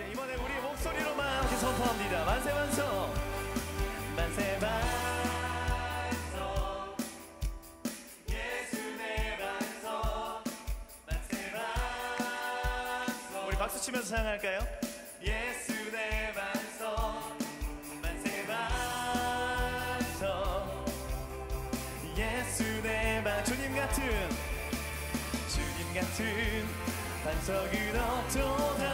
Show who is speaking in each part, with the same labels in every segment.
Speaker 1: 네, 이번에 우리 목소리로만 이렇게 선포합니다. 만세 만성, 만세 반성, 예수 내 반성, 만세 반성. 우리 박수 치면서 찬양할까요? 예수 내 반성, 만세 반성, 예수 내 반. 주님 같은 반석은 없도다.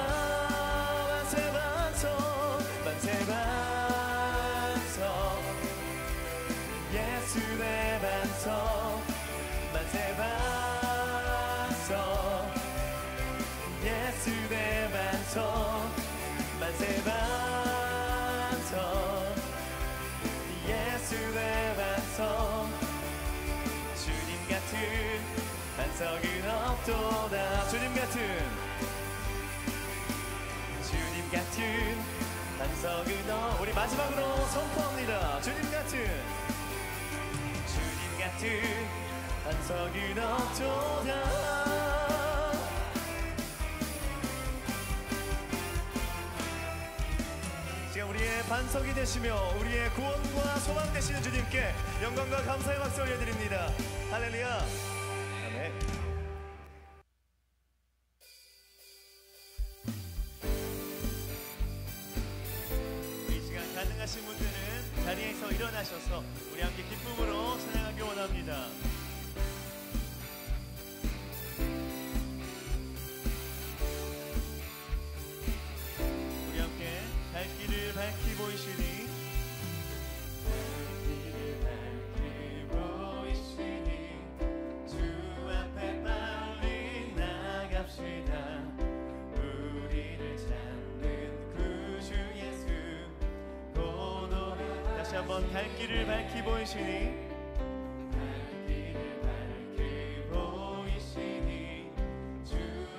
Speaker 1: 만세 반성, 만세 반성, 예수 내 반성, 만세 반성, 예수 내 반성, 만세 반성, 예수 내 반성. 주님 같은 반석은 없도다. 주님 같은 반석은 우리 마지막으로 선포합니다. 주님 같은 반석은 없도다. 지금 우리의 반석이 되시며 우리의 구원과 소망 되시는 주님께 영광과 감사의 박수 올려드립니다. 할렐루야. 아멘. 이 시간 가능하신 분들은 자리에서 일어나셔서 우리 함께 기쁨으로 찬양하기 원합니다. 우리 함께 갈 길을 밝히 보이시니, 한번 갈 길을 밝히 보이시니, 주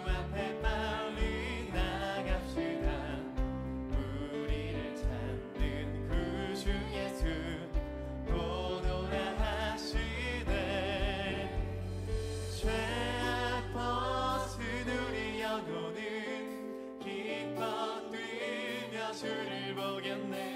Speaker 1: 앞에 빨리 나갑시다. 우리를 찾는 그 주 예수 보노라 하시네. 죄악 벗은 우리 영혼은 기뻐 뛰며 주를 보겠네.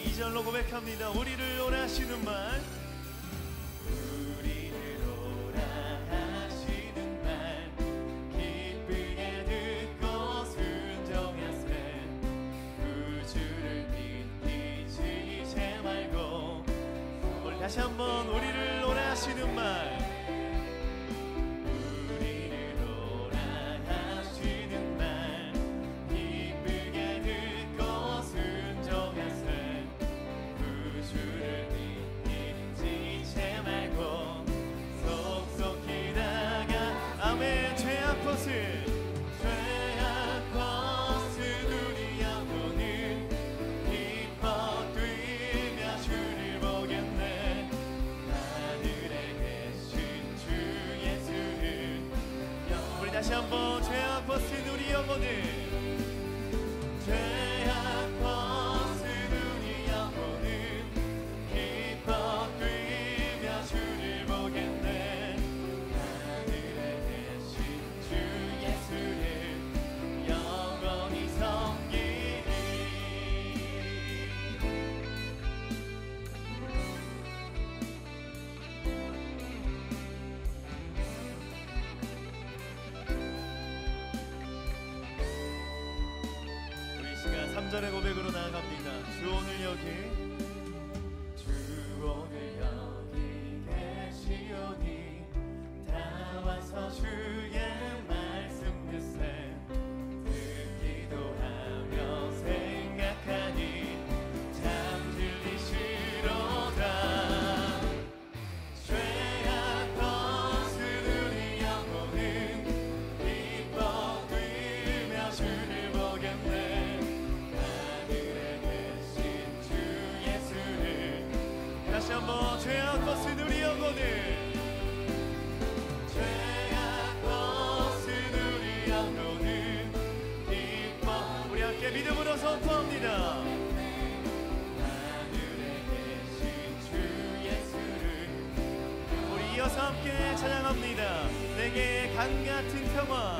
Speaker 1: 이 절로 고백합니다. 우리를 오라 하시는 말, 우리를 오라 하시는 말, 기쁘게 듣고 순종하세. 구주를 믿기 지체 말고. 우리 다시 한번 우리를 오라 하시는 말, 죄악 벗은 우리 영혼은 기뻐 뛰며 주를 보겠네. 하늘에 계신 주 예수를. 우리 다시 한번 죄악 벗은 우리 영혼은, 죄악 벗은 우리 영혼은 기뻐 뛰며 주를 보겠네. 우리 시간 3절의 고백으로 나아갑니다. 주 오늘 여기, 주 오늘 여기 계시오니 다 와서 주의 말씀 듣세. 듣기도 하며 생각하니 참 들리시로다. 죄악 벗은 우리 영혼은 기뻐 뛰며 주를 보겠네. 하늘에 계신 주 예수를. 다시 한번 죄악 벗은 우리 영혼은, 믿음으로 선포합니다. 찬양합니다. 내게 강 같은 평화,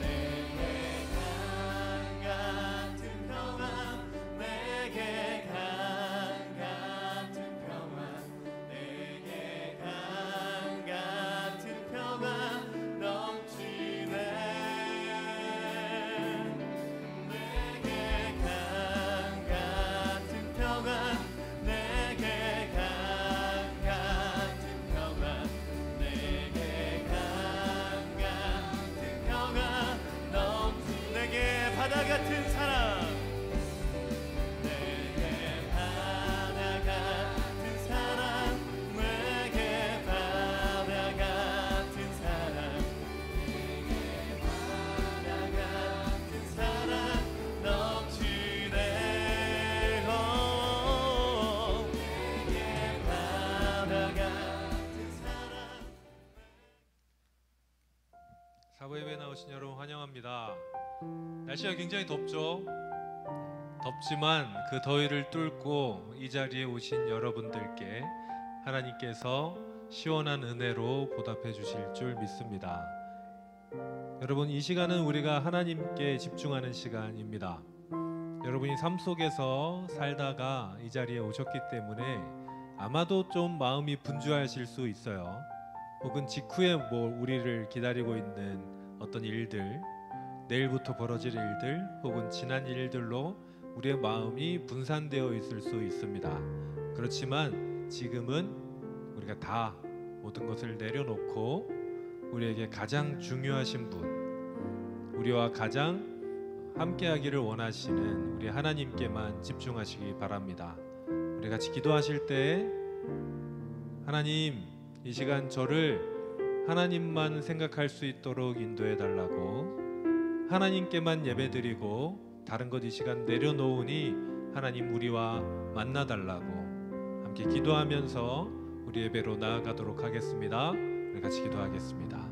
Speaker 1: 내게 강 같은 평화, 내게 강 같은 평화, 내게 강 같은 평화 넘치네. 내게 강 같은 평화, 내게 강 같은 평화, 내게 강 같은 평화 넘치네. 내게 바다 같은 사랑, 내게 바다 같은 사랑, 내게 바다 같은 사랑, 내게 바다 같은 사랑 넘치네. 내게 바다 같은 사랑.
Speaker 2: 사부 예배에 나오신 여러분 환영합니다. 날씨가 굉장히 덥죠? 덥지만 그 더위를 뚫고 이 자리에 오신 여러분들께 하나님께서 시원한 은혜로 보답해 주실 줄 믿습니다. 여러분, 이 시간은 우리가 하나님께 집중하는 시간입니다. 여러분이 삶 속에서 살다가 이 자리에 오셨기 때문에 아마도 좀 마음이 분주하실 수 있어요. 혹은 직후에 우리를 기다리고 있는 어떤 일들, 내일부터 벌어질 일들, 혹은 지난 일들로 우리의 마음이 분산되어 있을 수 있습니다. 그렇지만 지금은 우리가 다 모든 것을 내려놓고 우리에게 가장 중요하신 분, 우리와 가장 함께하기를 원하시는 우리 하나님께만 집중하시기 바랍니다. 우리 같이 기도하실 때, 하나님, 이 시간 저를 하나님만 생각할 수 있도록 인도해 달라고, 하나님께만 예배드리고 다른 것 이 시간 내려놓으니 하나님 우리와 만나 달라고 함께 기도하면서 우리 예배로 나아가도록 하겠습니다. 우리 같이 기도하겠습니다.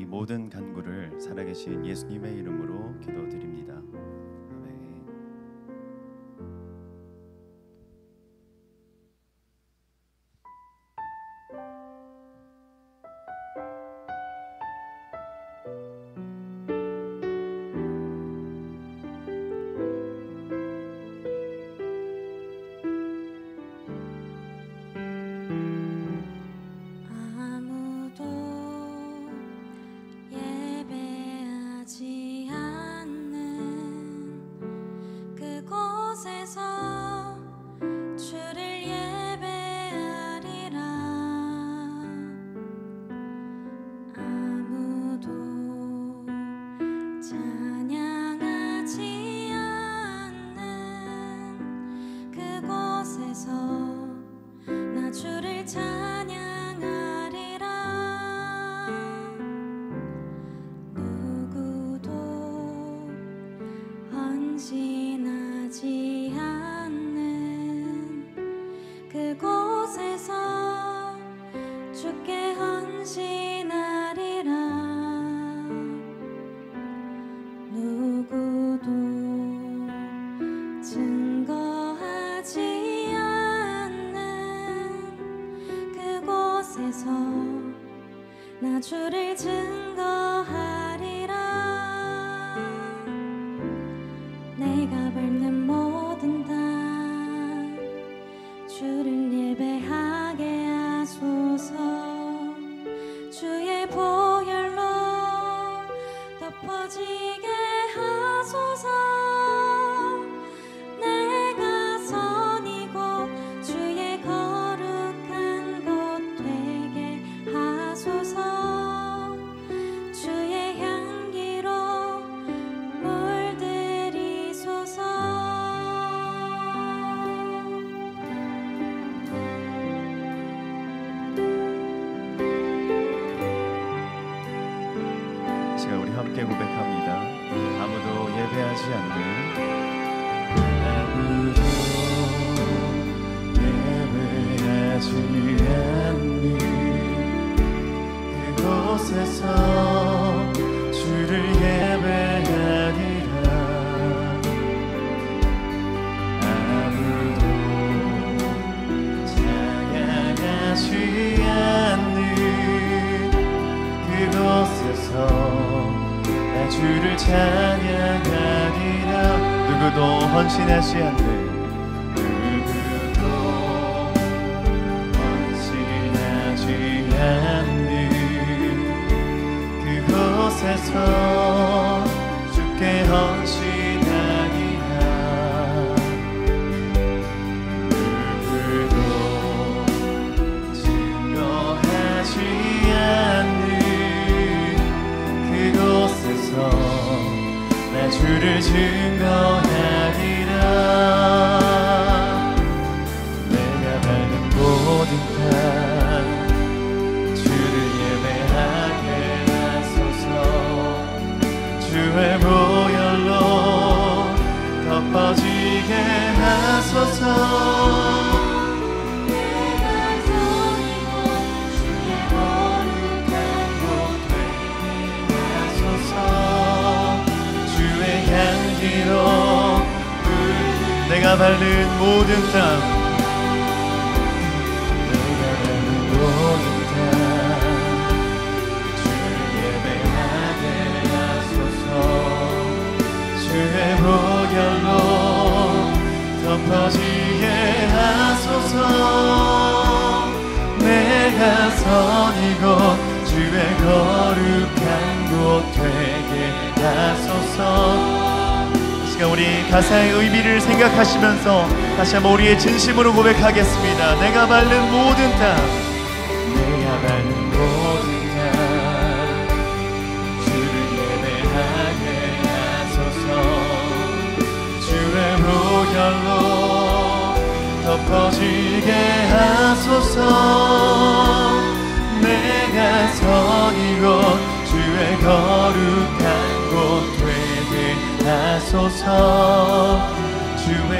Speaker 3: 모든 간구를 살아계신 예수님의 이름으로 기도드립니다. 아멘.
Speaker 4: 나 주를 증거하리라. 내가 밟는 모든 땅 주를 예배하게 하소서. 주의 보혈로 덮어지게 하소서.
Speaker 3: 않는 아무도 예배하지 않는 그곳에서 주를 예배하리라. 아무도 찬양하지 않는 그곳에서 나 주를 찬양하리라. 누구도 헌신하지 않는 그곳에서 주께 헌신하리라. 누구도 증거하지 않는 그곳에서 나 주를 증거하리라. 내가 밟는 모든 땅 주를 예배하게 주의 보혈로 덮어지게 하소서. 내가 서리고 주의 거룩한 곳 되게 하소서. 주의 향기로 내가 밟는 모든 땅 내가 밟는 모든 땅 주의 보혈로 덮어지게 하소서. 내가 선 이곳 주의 거룩한 곳 되게 하소서. 이 시간 우리 가사의 의미를 생각하시면서 다시 한번 우리의 진심으로 고백하겠습니다. 내가 밟는 모든 땅 내가 밟는 모든 땅 주를 예배하게 주의 보혈로 덮어지게 하소서. 내가 선 이곳 주의 거룩한 곳 되게 하소서. 주의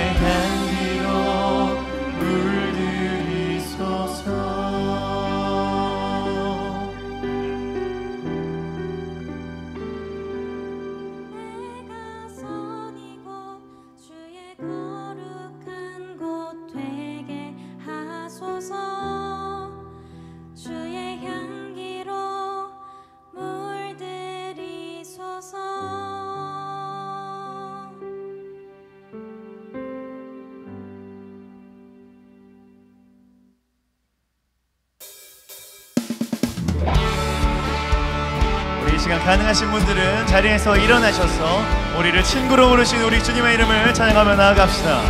Speaker 3: 향기로 물들이소서. 이 시간 가능하신 분들은 자리에서 일어나셔서 우리를 친구로 부르신 우리 주님의 이름을 찬양하며 나아갑시다.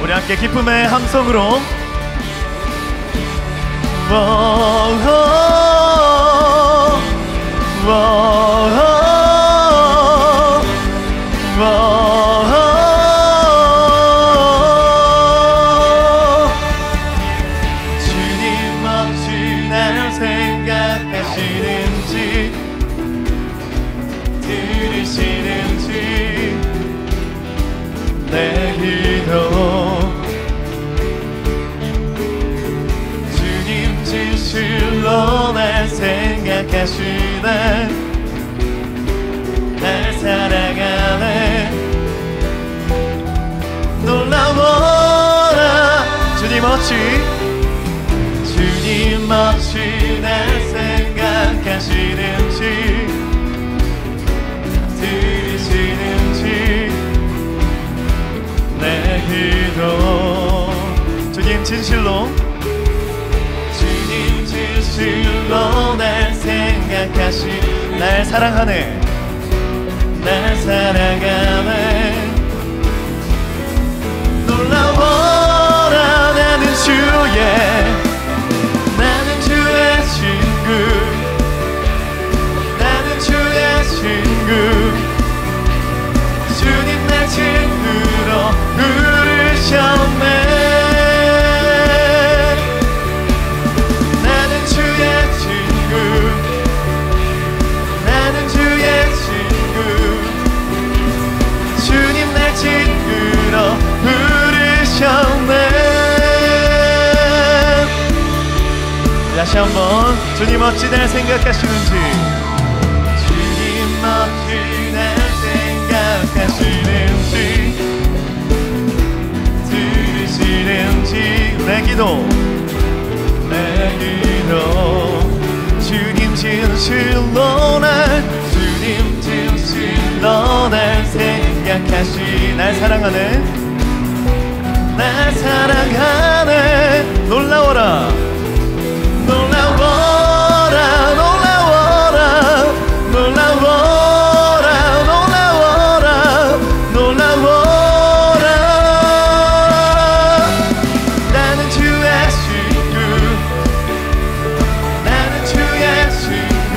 Speaker 3: 우리 함께 기쁨의 함성으로 주님 없이 날 생각하시는지 들으시는지 내 기도 주님 진실로 날 생각하시네 날 사랑하네 놀라워라 주님 없이 날 생각하시는지 들으시는지 내 기도 주님 진실로 날 생각하시 날 사랑하네 날 사랑하네 놀라워라 나는 주의 친구 주님 날 친구로 부르셨네 나는 주의 한번 주님 어찌 날 생각하시는지, 주님 어찌 날 생각하시는지, 들으시는지. 내 기도 주님 진실로 날, 주님 진실로 날 생각하시. 날 사랑하네, 날 사랑하네. 놀라워라 놀라워라 놀라워라 놀라워라 놀라워라 놀라워라. 나는 주의 친구, 나는 주의 친구.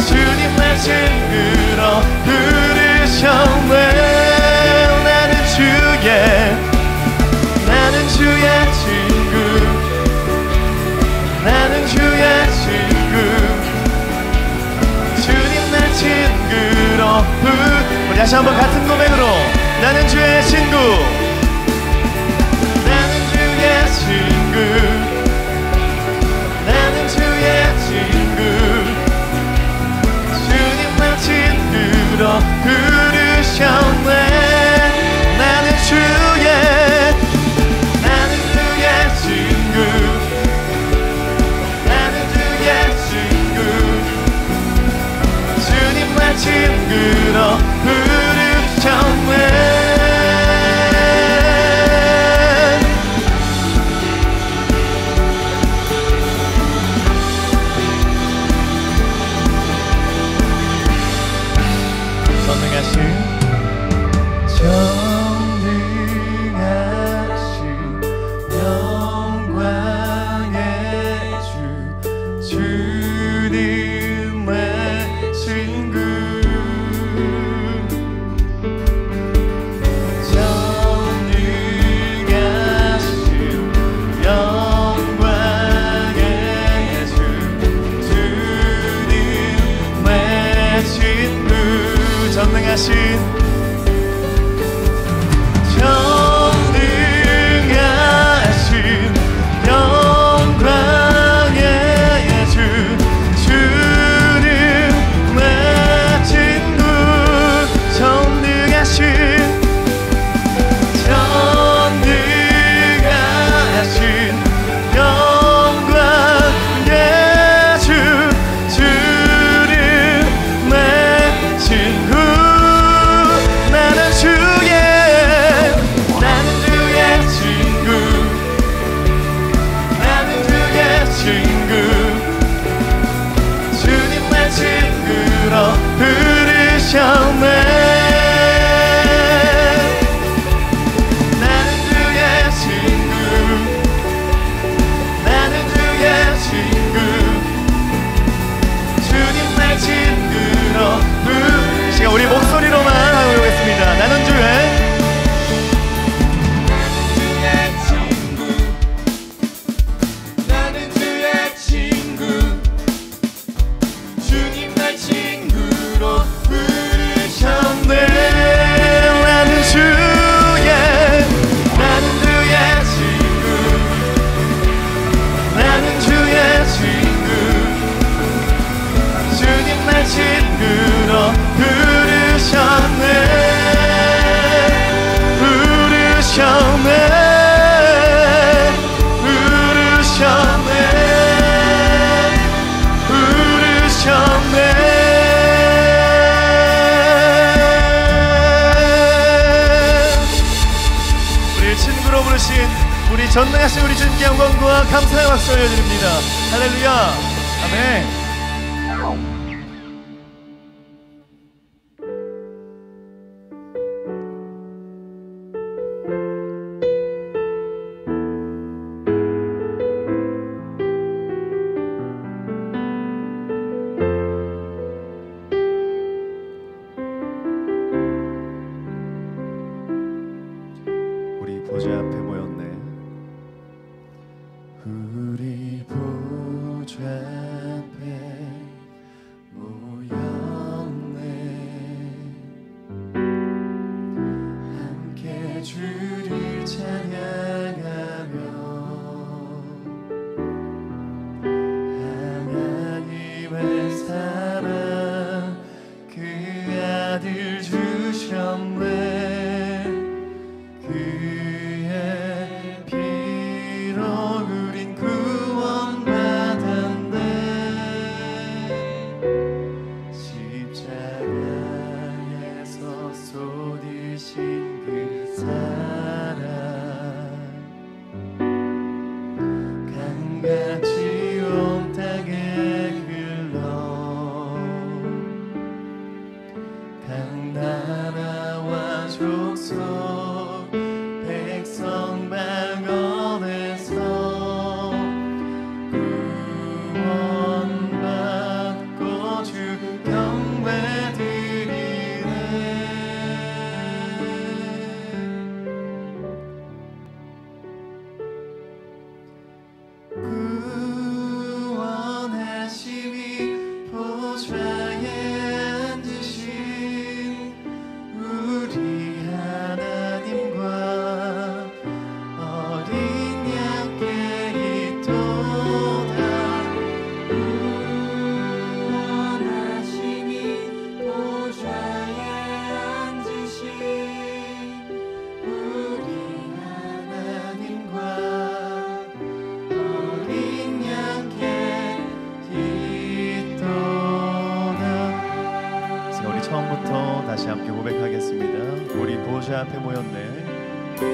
Speaker 3: 주님 날 친구로 부르셨네. 나는 주의 친구, 나는 주의 친구. 주님 날 친구로 우리 다시 한번 같은 고백으로. 나는 주의 친구, 나는 주의 친구, 나는 주의 친구. 주님 날 친구로 부르셨네. 나는 주의 친구, 나는 주의 친구. 주님 날 친구로 부르셨네. 전능하신 우리 목소리로만 하고 오겠습니다. 나는 주의 친구, 나는 주의 친구. 주님 날 친구로 부르셨네. 나는 주의 친구, 나는 주의 친구. 주님 날 친구로 부르셨네. 부르셨네. 부르셨네. 부르셨네. 우리 친구로 부르신 우리 전능하신 우리 주님께 영광과 감사의 박수 올려드립니다. 할렐루야. 아멘. 보좌 앞에 모였네. 우리 보좌 앞에 처음부터 다시 함께 고백하겠습니다. 우리 보좌 앞에 모였네. 우리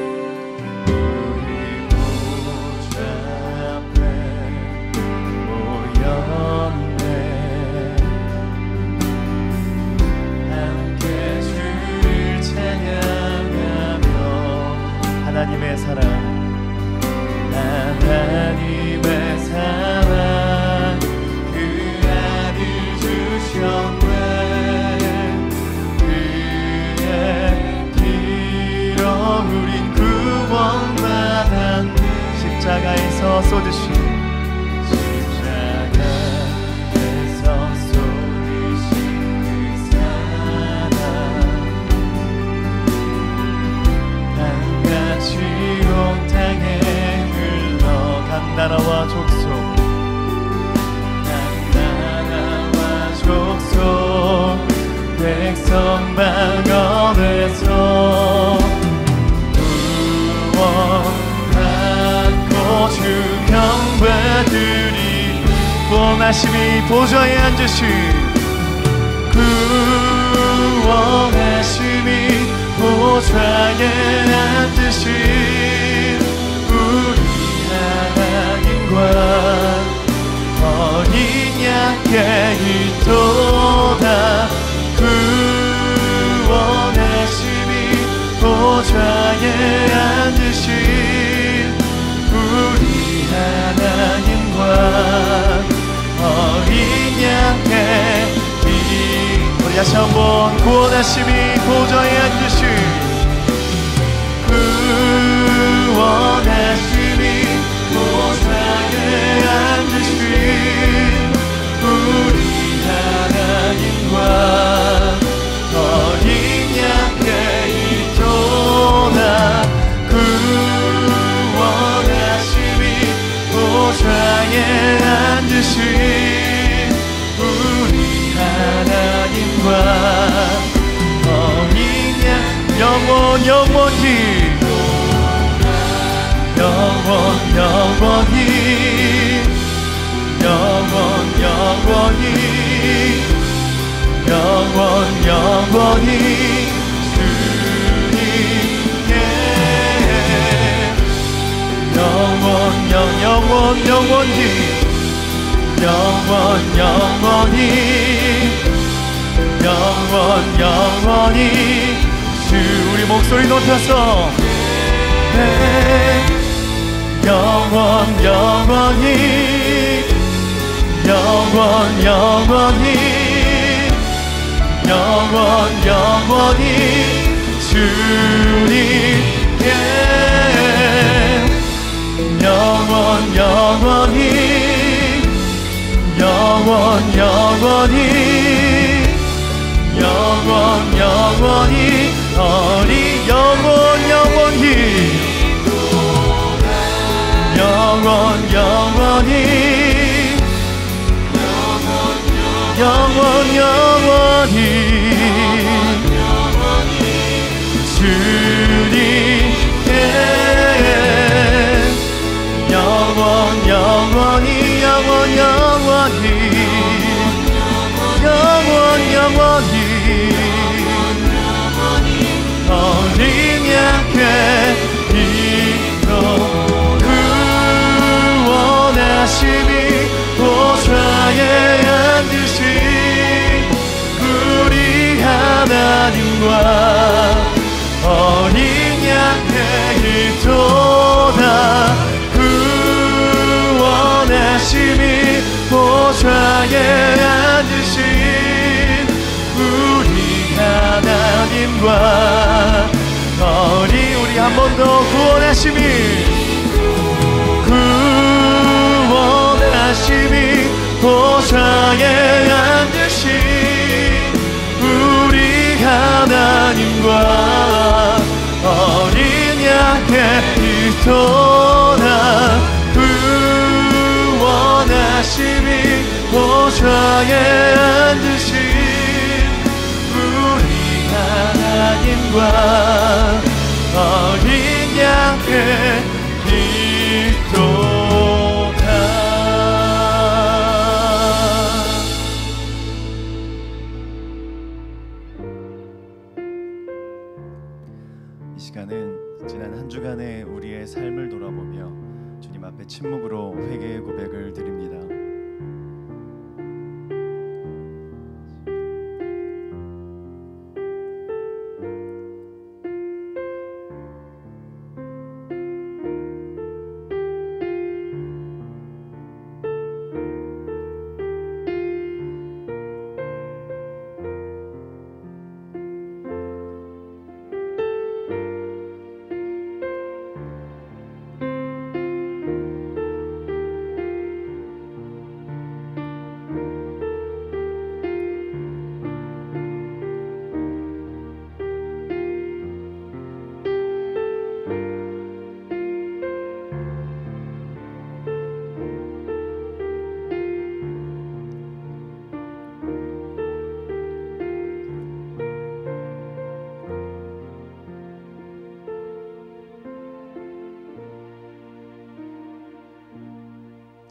Speaker 3: 보좌 앞에 모였네. 함께 주를 찬양하며 하나님의 사랑, 하나님의 사랑 그 아들 주셨네. 그의 피로 우린 구원받았네. 십자가에서 쏟으신 그 사랑 한같이 온 땅에 나라와 족속, 나라와 족속 백성 방언에서 구원받고 주 경배드리. 구원하심이 보좌에 앉으신, 구원하심이 보좌에 앉으신 우리 하나님과 어린 양께 있도다. 구원하심이 보좌에 앉으신 우리 하나님과 어린 양께 우리 다시 한번 구원하심이 보좌에 앉으신 구원하심이 보좌에 앉으신 우리 하나님과 어린 양께 있도다. 구원하심이 보좌에 앉으신 우리 하나님과 어린 양 영원히 영원히 주님께 영원히 주 우리 목소리 높여서 영원히 주님께 영원히 어리 영원히 주님께 영원히 어린 양께 있도 구원하심이 보좌에 앉으신 우리 하나님과 어린 양께 있도다. 구원하심이 보좌에 앉으신 우리 하나님과 우리 한 번 더 구원하심이 보좌에 앉으신 우리 하나님과 어린 양께 있도다. 구원하심이 보좌에 앉으신 우리 하나님과 어린 양께 있도다. 이 시간은 지난 한 주간의 우리의 삶을 돌아보며 주님 앞에 침묵으로 회개의 고백을 드립니다.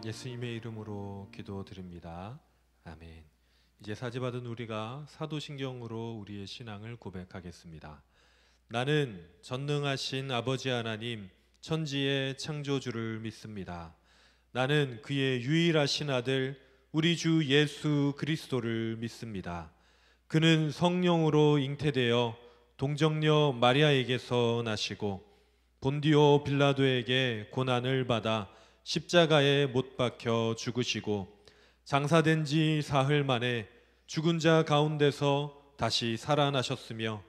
Speaker 2: 예수님의 이름으로 기도드립니다. 아멘. 이제 사지받은 우리가 사도신경으로 우리의 신앙을 고백하겠습니다. 나는 전능하신 아버지 하나님 천지의 창조주를 믿습니다. 나는 그의 유일하신 아들 우리 주 예수 그리스도를 믿습니다. 그는 성령으로 잉태되어 동정녀 마리아에게서 나시고 본디오 빌라도에게 고난을 받아 십자가에 못 박혀 죽으시고 장사된 지 사흘 만에 죽은 자 가운데서 다시 살아나셨으며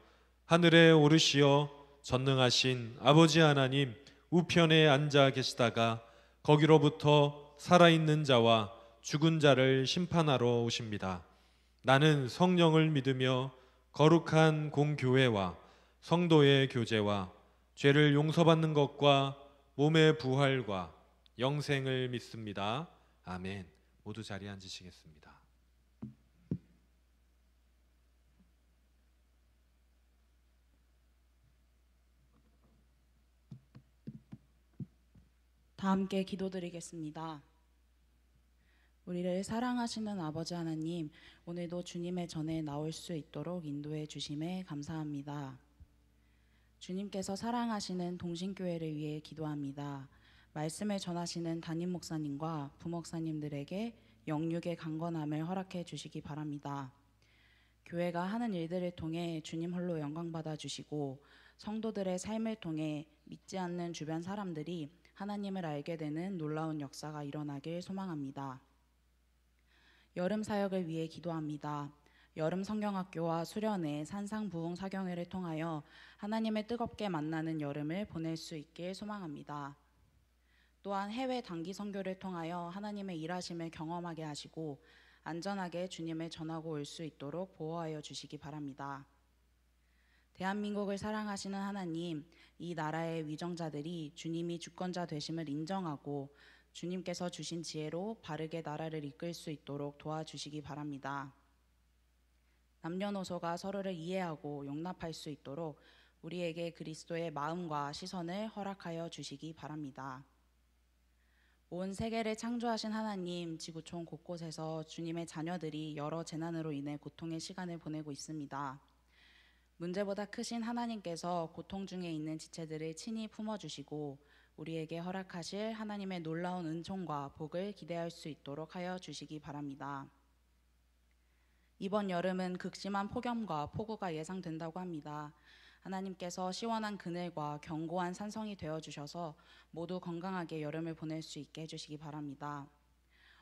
Speaker 2: 하늘에 오르시어 전능하신 아버지 하나님 우편에 앉아 계시다가 거기로부터 살아있는 자와 죽은 자를 심판하러 오십니다. 나는 성령을 믿으며 거룩한 공교회와 성도의 교제와 죄를 용서받는 것과 몸의 부활과 영생을 믿습니다. 아멘. 모두 자리에 앉으시겠습니다.
Speaker 5: 다 함께 기도드리겠습니다. 우리를 사랑하시는 아버지 하나님, 오늘도 주님의 전에 나올 수 있도록 인도해 주심에 감사합니다. 주님께서 사랑하시는 동신교회를 위해 기도합니다. 말씀을 전하시는 담임 목사님과 부목사님들에게 영육의 강건함을 허락해 주시기 바랍니다. 교회가 하는 일들을 통해 주님 홀로 영광받아 주시고 성도들의 삶을 통해 믿지 않는 주변 사람들이 하나님을 알게 되는 놀라운 역사가 일어나길 소망합니다. 여름 사역을 위해 기도합니다. 여름 성경학교와 수련회, 산상부흥 사경회를 통하여 하나님을 뜨겁게 만나는 여름을 보낼 수 있길 소망합니다. 또한 해외 단기 선교를 통하여 하나님의 일하심을 경험하게 하시고 안전하게 주님을 전하고 올 수 있도록 보호하여 주시기 바랍니다. 대한민국을 사랑하시는 하나님, 이 나라의 위정자들이 주님이 주권자 되심을 인정하고 주님께서 주신 지혜로 바르게 나라를 이끌 수 있도록 도와주시기 바랍니다. 남녀노소가 서로를 이해하고 용납할 수 있도록 우리에게 그리스도의 마음과 시선을 허락하여 주시기 바랍니다. 온 세계를 창조하신 하나님, 지구촌 곳곳에서 주님의 자녀들이 여러 재난으로 인해 고통의 시간을 보내고 있습니다. 문제보다 크신 하나님께서 고통 중에 있는 지체들을 친히 품어주시고 우리에게 허락하실 하나님의 놀라운 은총과 복을 기대할 수 있도록 하여 주시기 바랍니다. 이번 여름은 극심한 폭염과 폭우가 예상된다고 합니다. 하나님께서 시원한 그늘과 견고한 산성이 되어주셔서 모두 건강하게 여름을 보낼 수 있게 해주시기 바랍니다.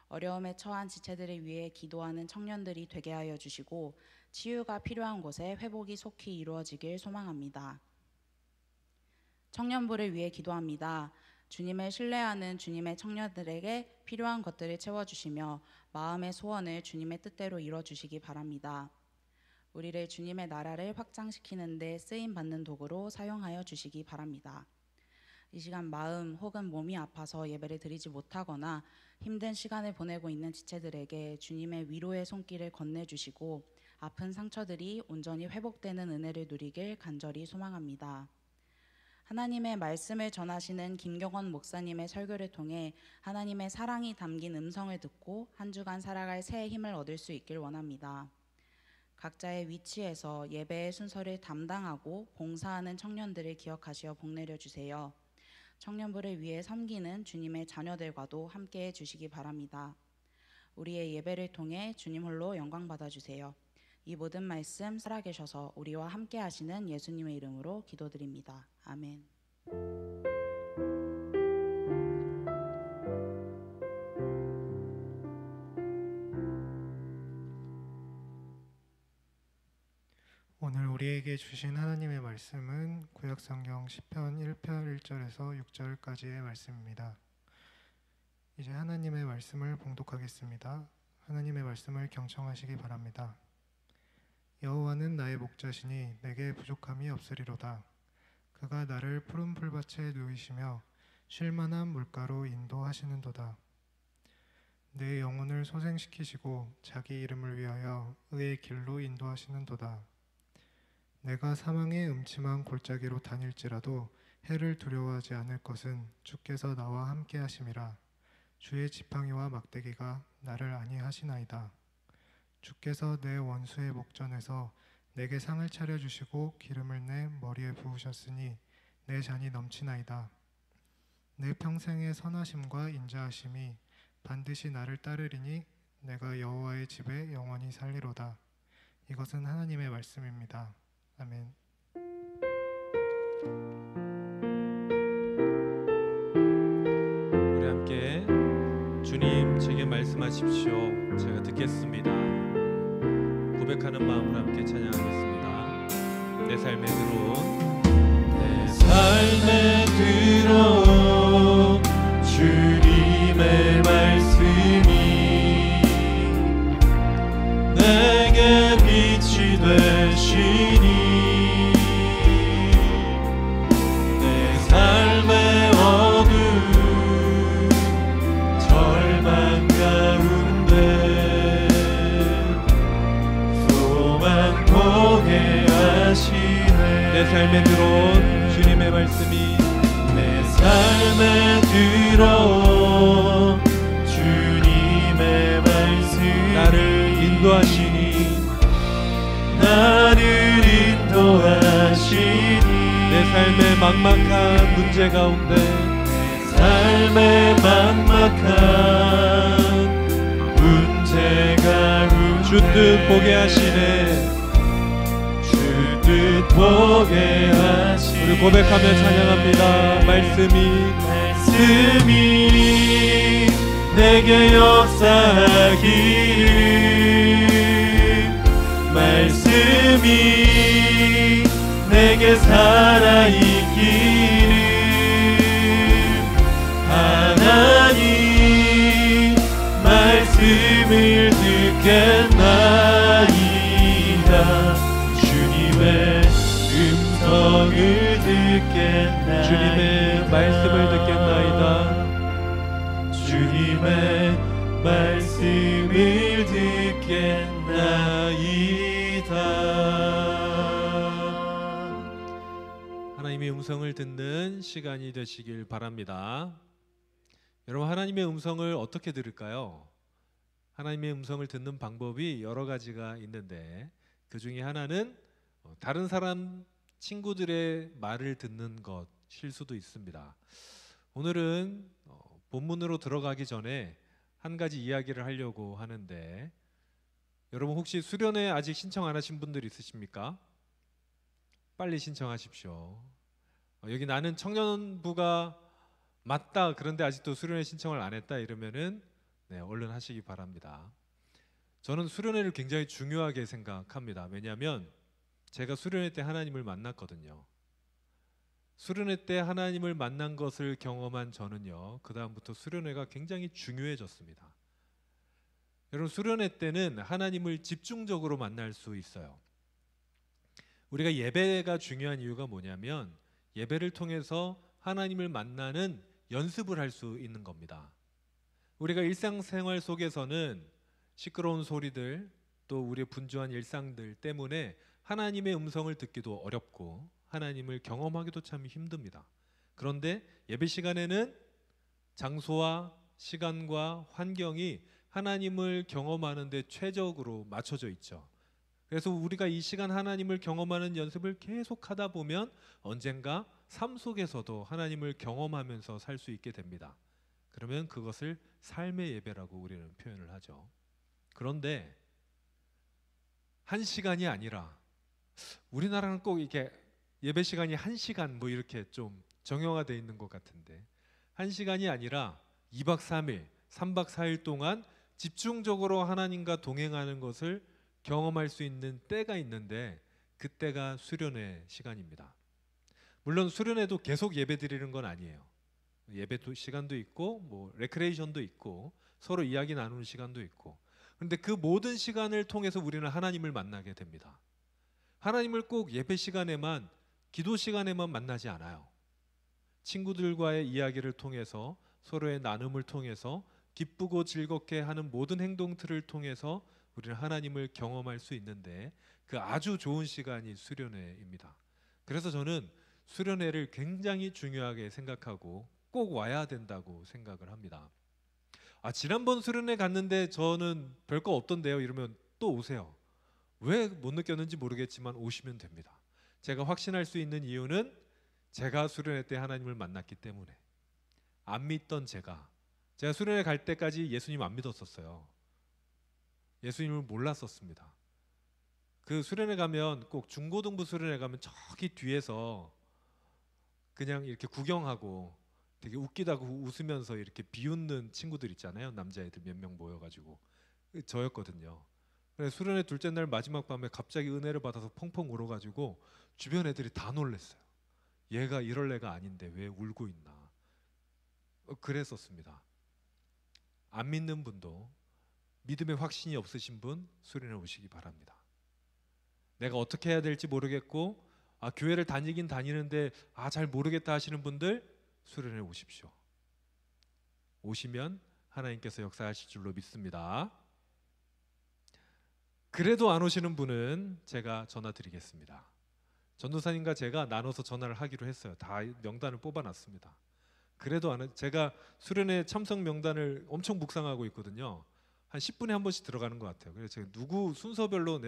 Speaker 5: 어려움에 처한 지체들을 위해 기도하는 청년들이 되게 하여 주시고 치유가 필요한 곳에 회복이 속히 이루어지길 소망합니다. 청년부를 위해 기도합니다. 주님을 신뢰하는 주님의 청년들에게 필요한 것들을 채워주시며 마음의 소원을 주님의 뜻대로 이뤄주시기 바랍니다. 우리를 주님의 나라를 확장시키는 데 쓰임받는 도구로 사용하여 주시기 바랍니다. 이 시간 마음 혹은 몸이 아파서 예배를 드리지 못하거나 힘든 시간을 보내고 있는 지체들에게 주님의 위로의 손길을 건네주시고 아픈 상처들이 온전히 회복되는 은혜를 누리길 간절히 소망합니다. 하나님의 말씀을 전하시는 김경원 목사님의 설교를 통해 하나님의 사랑이 담긴 음성을 듣고 한 주간 살아갈 새 힘을 얻을 수 있길 원합니다. 각자의 위치에서 예배의 순서를 담당하고 봉사하는 청년들을 기억하시어 복내려 주세요. 청년부를 위해 섬기는 주님의 자녀들과도 함께해 주시기 바랍니다. 우리의 예배를 통해 주님 홀로 영광 받아주세요. 이 모든 말씀 살아계셔서 우리와 함께 하시는 예수님의 이름으로 기도드립니다. 아멘.
Speaker 6: 오늘 우리에게 주신 하나님의 말씀은 구약성경 시편 1편 1절에서 6절까지의 말씀입니다. 이제 하나님의 말씀을 봉독하겠습니다. 하나님의 말씀을 경청하시기 바랍니다. 여호와는 나의 목자시니 내게 부족함이 없으리로다. 그가 나를 푸른 풀밭에 누이시며 쉴만한 물가로 인도하시는도다. 내 영혼을 소생시키시고 자기 이름을 위하여 의의 길로 인도하시는도다. 내가 사망의 음침한 골짜기로 다닐지라도 해를 두려워하지 않을 것은 주께서 나와 함께 하심이라. 주의 지팡이와 막대기가 나를 안위하시나이다. 주께서 내 원수의 목전에서 내게 상을 차려주시고 기름을 내 머리에 부으셨으니 내 잔이 넘치나이다. 내 평생의 선하심과 인자하심이 반드시 나를 따르리니 내가 여호와의 집에 영원히 살리로다. 이것은 하나님의 말씀입니다. 아멘.
Speaker 2: 우리 함께 주님 제게 말씀하십시오. 제가 듣겠습니다. 고백하는 마음으로 함께 찬양하겠습니다. 내 삶에 들어온
Speaker 3: 내 삶에 들어온 주님의 말씀이 내게 빛이 되시니 내 삶의 어두운 절망 가운데 소망 보게 하시네.
Speaker 2: 내 삶에 들어온 주님의 말씀이
Speaker 3: 내 삶에 들어온 주님의 말씀이
Speaker 2: 나를 인도하시니
Speaker 3: 나를 인도하시니
Speaker 2: 내 삶의 막막한 문제 가운데
Speaker 3: 내 삶의 막막한 문제 가운데
Speaker 2: 주 뜻 보게 하시네.
Speaker 3: 주 뜻 보게 하시네.
Speaker 2: 우리 고백하며 찬양합니다.
Speaker 3: 말씀이 내게 역사하기를 말씀이 내게 살아있기를 하나님 말씀을 듣겠나이다. 주님의 음성을 듣겠나이다.
Speaker 2: 주님의 말씀을 듣겠나이다.
Speaker 3: 주님의 말씀을 듣겠나이다.
Speaker 2: 하나님의 음성을 듣는 시간이 되시길 바랍니다. 여러분, 하나님의 음성을 어떻게 들을까요? 하나님의 음성을 듣는 방법이 여러 가지가 있는데 그 중에 하나는 다른 사람 친구들의 말을 듣는 것일 수도 있습니다. 오늘은 본문으로 들어가기 전에 한 가지 이야기를 하려고 하는데, 여러분 혹시 수련회 아직 신청 안 하신 분들 있으십니까? 빨리 신청하십시오. 여기 나는 청년부가 맞다, 그런데 아직도 수련회 신청을 안 했다 이러면은 얼른 하시기 바랍니다. 저는 수련회를 굉장히 중요하게 생각합니다. 왜냐하면 제가 수련회 때 하나님을 만났거든요. 수련회 때 하나님을 만난 것을 경험한 저는요, 그 다음부터 수련회가 굉장히 중요해졌습니다. 여러분, 수련회 때는 하나님을 집중적으로 만날 수 있어요. 우리가 예배가 중요한 이유가 뭐냐면 예배를 통해서 하나님을 만나는 연습을 할 수 있는 겁니다. 우리가 일상생활 속에서는 시끄러운 소리들, 또 우리의 분주한 일상들 때문에 하나님의 음성을 듣기도 어렵고 하나님을 경험하기도 참 힘듭니다. 그런데 예배 시간에는 장소와 시간과 환경이 하나님을 경험하는 데 최적으로 맞춰져 있죠. 그래서 우리가 이 시간 하나님을 경험하는 연습을 계속 하다 보면 언젠가 삶 속에서도 하나님을 경험하면서 살 수 있게 됩니다. 그러면 그것을 삶의 예배라고 우리는 표현을 하죠. 그런데 한 시간이 아니라, 우리나라는 꼭 이렇게 예배 시간이 한 시간 뭐 이렇게 좀 정형화되어 있는 것 같은데, 한 시간이 아니라 2박 3일, 3박 4일 동안 집중적으로 하나님과 동행하는 것을 경험할 수 있는 때가 있는데, 그때가 수련회 시간입니다. 물론 수련회도 계속 예배 드리는 건 아니에요. 예배 시간도 있고 뭐 레크레이션도 있고 서로 이야기 나누는 시간도 있고, 그런데 그 모든 시간을 통해서 우리는 하나님을 만나게 됩니다. 하나님을 꼭 예배 시간에만, 기도 시간에만 만나지 않아요. 친구들과의 이야기를 통해서, 서로의 나눔을 통해서, 기쁘고 즐겁게 하는 모든 행동들을 통해서 우리는 하나님을 경험할 수 있는데, 그 아주 좋은 시간이 수련회입니다. 그래서 저는 수련회를 굉장히 중요하게 생각하고 꼭 와야 된다고 생각을 합니다. 지난번 수련회 갔는데 저는 별거 없던데요, 이러면 또 오세요. 왜 못 느꼈는지 모르겠지만 오시면 됩니다. 제가 확신할 수 있는 이유는 제가 수련회 때 하나님을 만났기 때문에. 안 믿던 제가 수련회 갈 때까지 예수님 안 믿었었어요. 예수님을 몰랐었습니다. 그 수련회 가면, 꼭 중고등부 수련회 가면 저기 뒤에서 그냥 이렇게 구경하고 되게 웃기다고 웃으면서 이렇게 비웃는 친구들 있잖아요. 남자애들 몇 명 모여가지고. 저였거든요. 그래서 수련회 둘째 날 마지막 밤에 갑자기 은혜를 받아서 펑펑 울어가지고 주변 애들이 다 놀랬어요. 얘가 이럴 애가 아닌데 왜 울고 있나. 그랬었습니다. 안 믿는 분도, 믿음의 확신이 없으신 분 수련회 오시기 바랍니다. 내가 어떻게 해야 될지 모르겠고, 교회를 다니긴 다니는데 잘 모르겠다 하시는 분들 수련회 오십시오. 오시면 하나님께서 역사하실 줄로 믿습니다. 그래도 안 오시는 분은 제가 전화 드리겠습니다. 전도사님과 제가 나눠서 전화를 하기로 했어요. 다 명단을 뽑아놨습니다. 그래도 제가 수련회 참석 명단을 엄청 묵상하고 있거든요. 한 10분에 한 번씩 들어가는 것 같아요. 그래서 제가 누구 순서별로,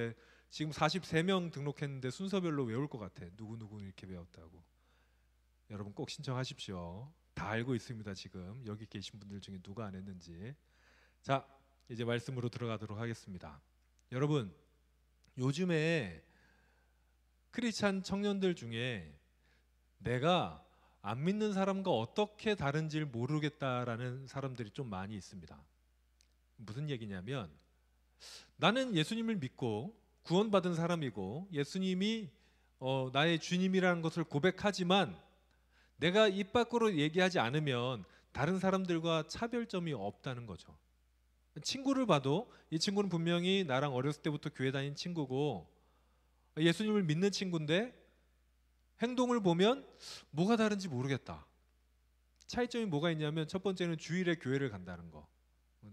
Speaker 2: 지금 43명 등록했는데 순서별로 외울 것 같아. 누구 이렇게 외웠다고. 여러분 꼭 신청하십시오. 다 알고 있습니다. 지금 여기 계신 분들 중에 누가 안 했는지. 자, 이제 말씀으로 들어가도록 하겠습니다. 여러분, 요즘에 크리스찬 청년들 중에 내가 안 믿는 사람과 어떻게 다른지를 모르겠다라는 사람들이 좀 많이 있습니다. 무슨 얘기냐면, 나는 예수님을 믿고 구원받은 사람이고 예수님이 나의 주님이라는 것을 고백하지만, 내가 입 밖으로 얘기하지 않으면 다른 사람들과 차별점이 없다는 거죠. 친구를 봐도 이 친구는 분명히 나랑 어렸을 때부터 교회 다닌 친구고 예수님을 믿는 친구인데 행동을 보면 뭐가 다른지 모르겠다. 차이점이 뭐가 있냐면, 첫 번째는 주일에 교회를 간다는 거,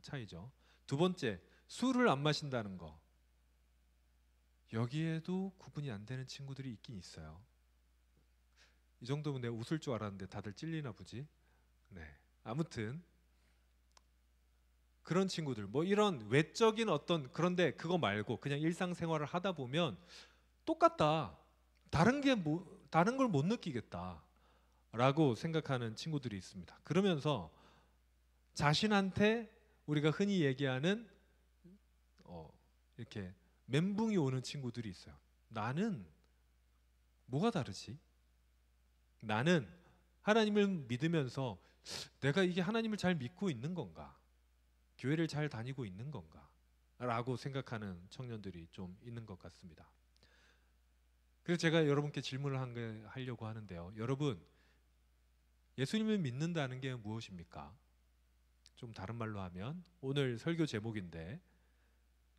Speaker 2: 차이죠. 두 번째, 술을 안 마신다는 거. 여기에도 구분이 안 되는 친구들이 있긴 있어요. 이 정도면 내가 웃을 줄 알았는데 다들 찔리나 보지. 네, 아무튼 그런 친구들, 뭐 이런 외적인 어떤, 그런데 그거 말고 그냥 일상생활을 하다 보면 똑같다, 다른 걸 못 느끼겠다라고 생각하는 친구들이 있습니다. 그러면서 자신한테 우리가 흔히 얘기하는 이렇게 멘붕이 오는 친구들이 있어요. 나는 뭐가 다르지? 나는 하나님을 믿으면서 내가 이게 하나님을 잘 믿고 있는 건가? 교회를 잘 다니고 있는 건가? 라고 생각하는 청년들이 좀 있는 것 같습니다. 그래서 제가 여러분께 질문을 하려고 하는데요. 여러분, 예수님을 믿는다는 게 무엇입니까? 좀 다른 말로 하면, 오늘 설교 제목인데,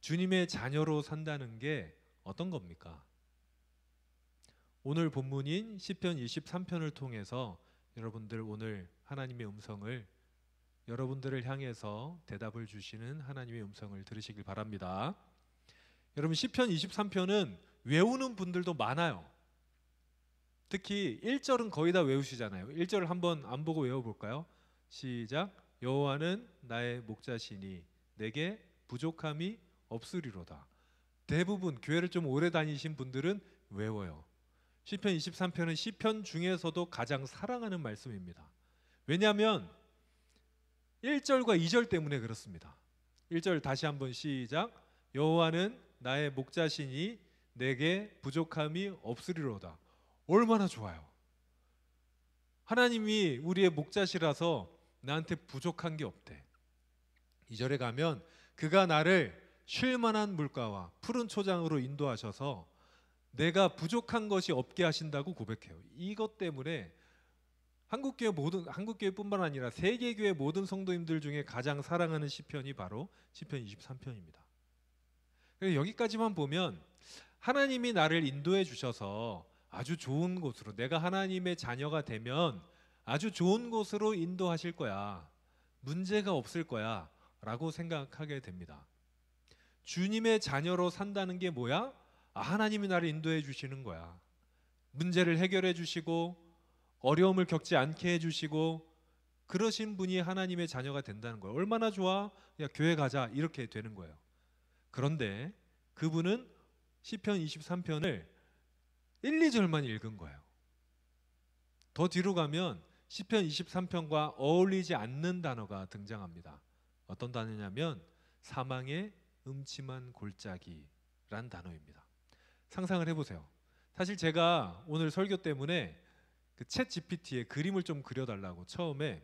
Speaker 2: 주님의 자녀로 산다는 게 어떤 겁니까? 오늘 본문인 시편 23편을 통해서 여러분들 오늘 하나님의 음성을, 여러분들을 향해서 대답을 주시는 하나님의 음성을 들으시길 바랍니다. 여러분, 시편 23편은 외우는 분들도 많아요. 특히 1절은 거의 다 외우시잖아요. 1절을 한번 안 보고 외워볼까요? 시작. 여호와는 나의 목자시니 내게 부족함이 없으리로다. 대부분 교회를 좀 오래 다니신 분들은 외워요. 시편 23편은 시편 중에서도 가장 사랑하는 말씀입니다. 왜냐하면 1절과 2절 때문에 그렇습니다. 1절 다시 한번 시작. 여호와는 나의 목자시니 내게 부족함이 없으리로다. 얼마나 좋아요. 하나님이 우리의 목자시라서 나한테 부족한 게 없대. 2절에 가면 그가 나를 쉴 만한 물가와 푸른 초장으로 인도하셔서 내가 부족한 것이 없게 하신다고 고백해요. 이것 때문에 한국교회뿐만 아니라 세계교회 모든 성도님들 중에 가장 사랑하는 시편이 바로 시편 23편입니다. 여기까지만 보면 하나님이 나를 인도해 주셔서 아주 좋은 곳으로, 내가 하나님의 자녀가 되면 아주 좋은 곳으로 인도하실 거야, 문제가 없을 거야 라고 생각하게 됩니다. 주님의 자녀로 산다는 게 뭐야? 하나님이 나를 인도해 주시는 거야. 문제를 해결해 주시고 어려움을 겪지 않게 해주시고 그러신 분이 하나님의 자녀가 된다는 거예요. 얼마나 좋아? 야, 교회 가자 이렇게 되는 거예요. 그런데 그분은 시편 23편을 1, 2절만 읽은 거예요. 더 뒤로 가면 시편 23편과 어울리지 않는 단어가 등장합니다. 어떤 단어냐면 사망의 음침한 골짜기란 단어입니다. 상상을 해보세요. 사실 제가 오늘 설교 때문에 그 챗 GPT에 그림을 좀 그려달라고 처음에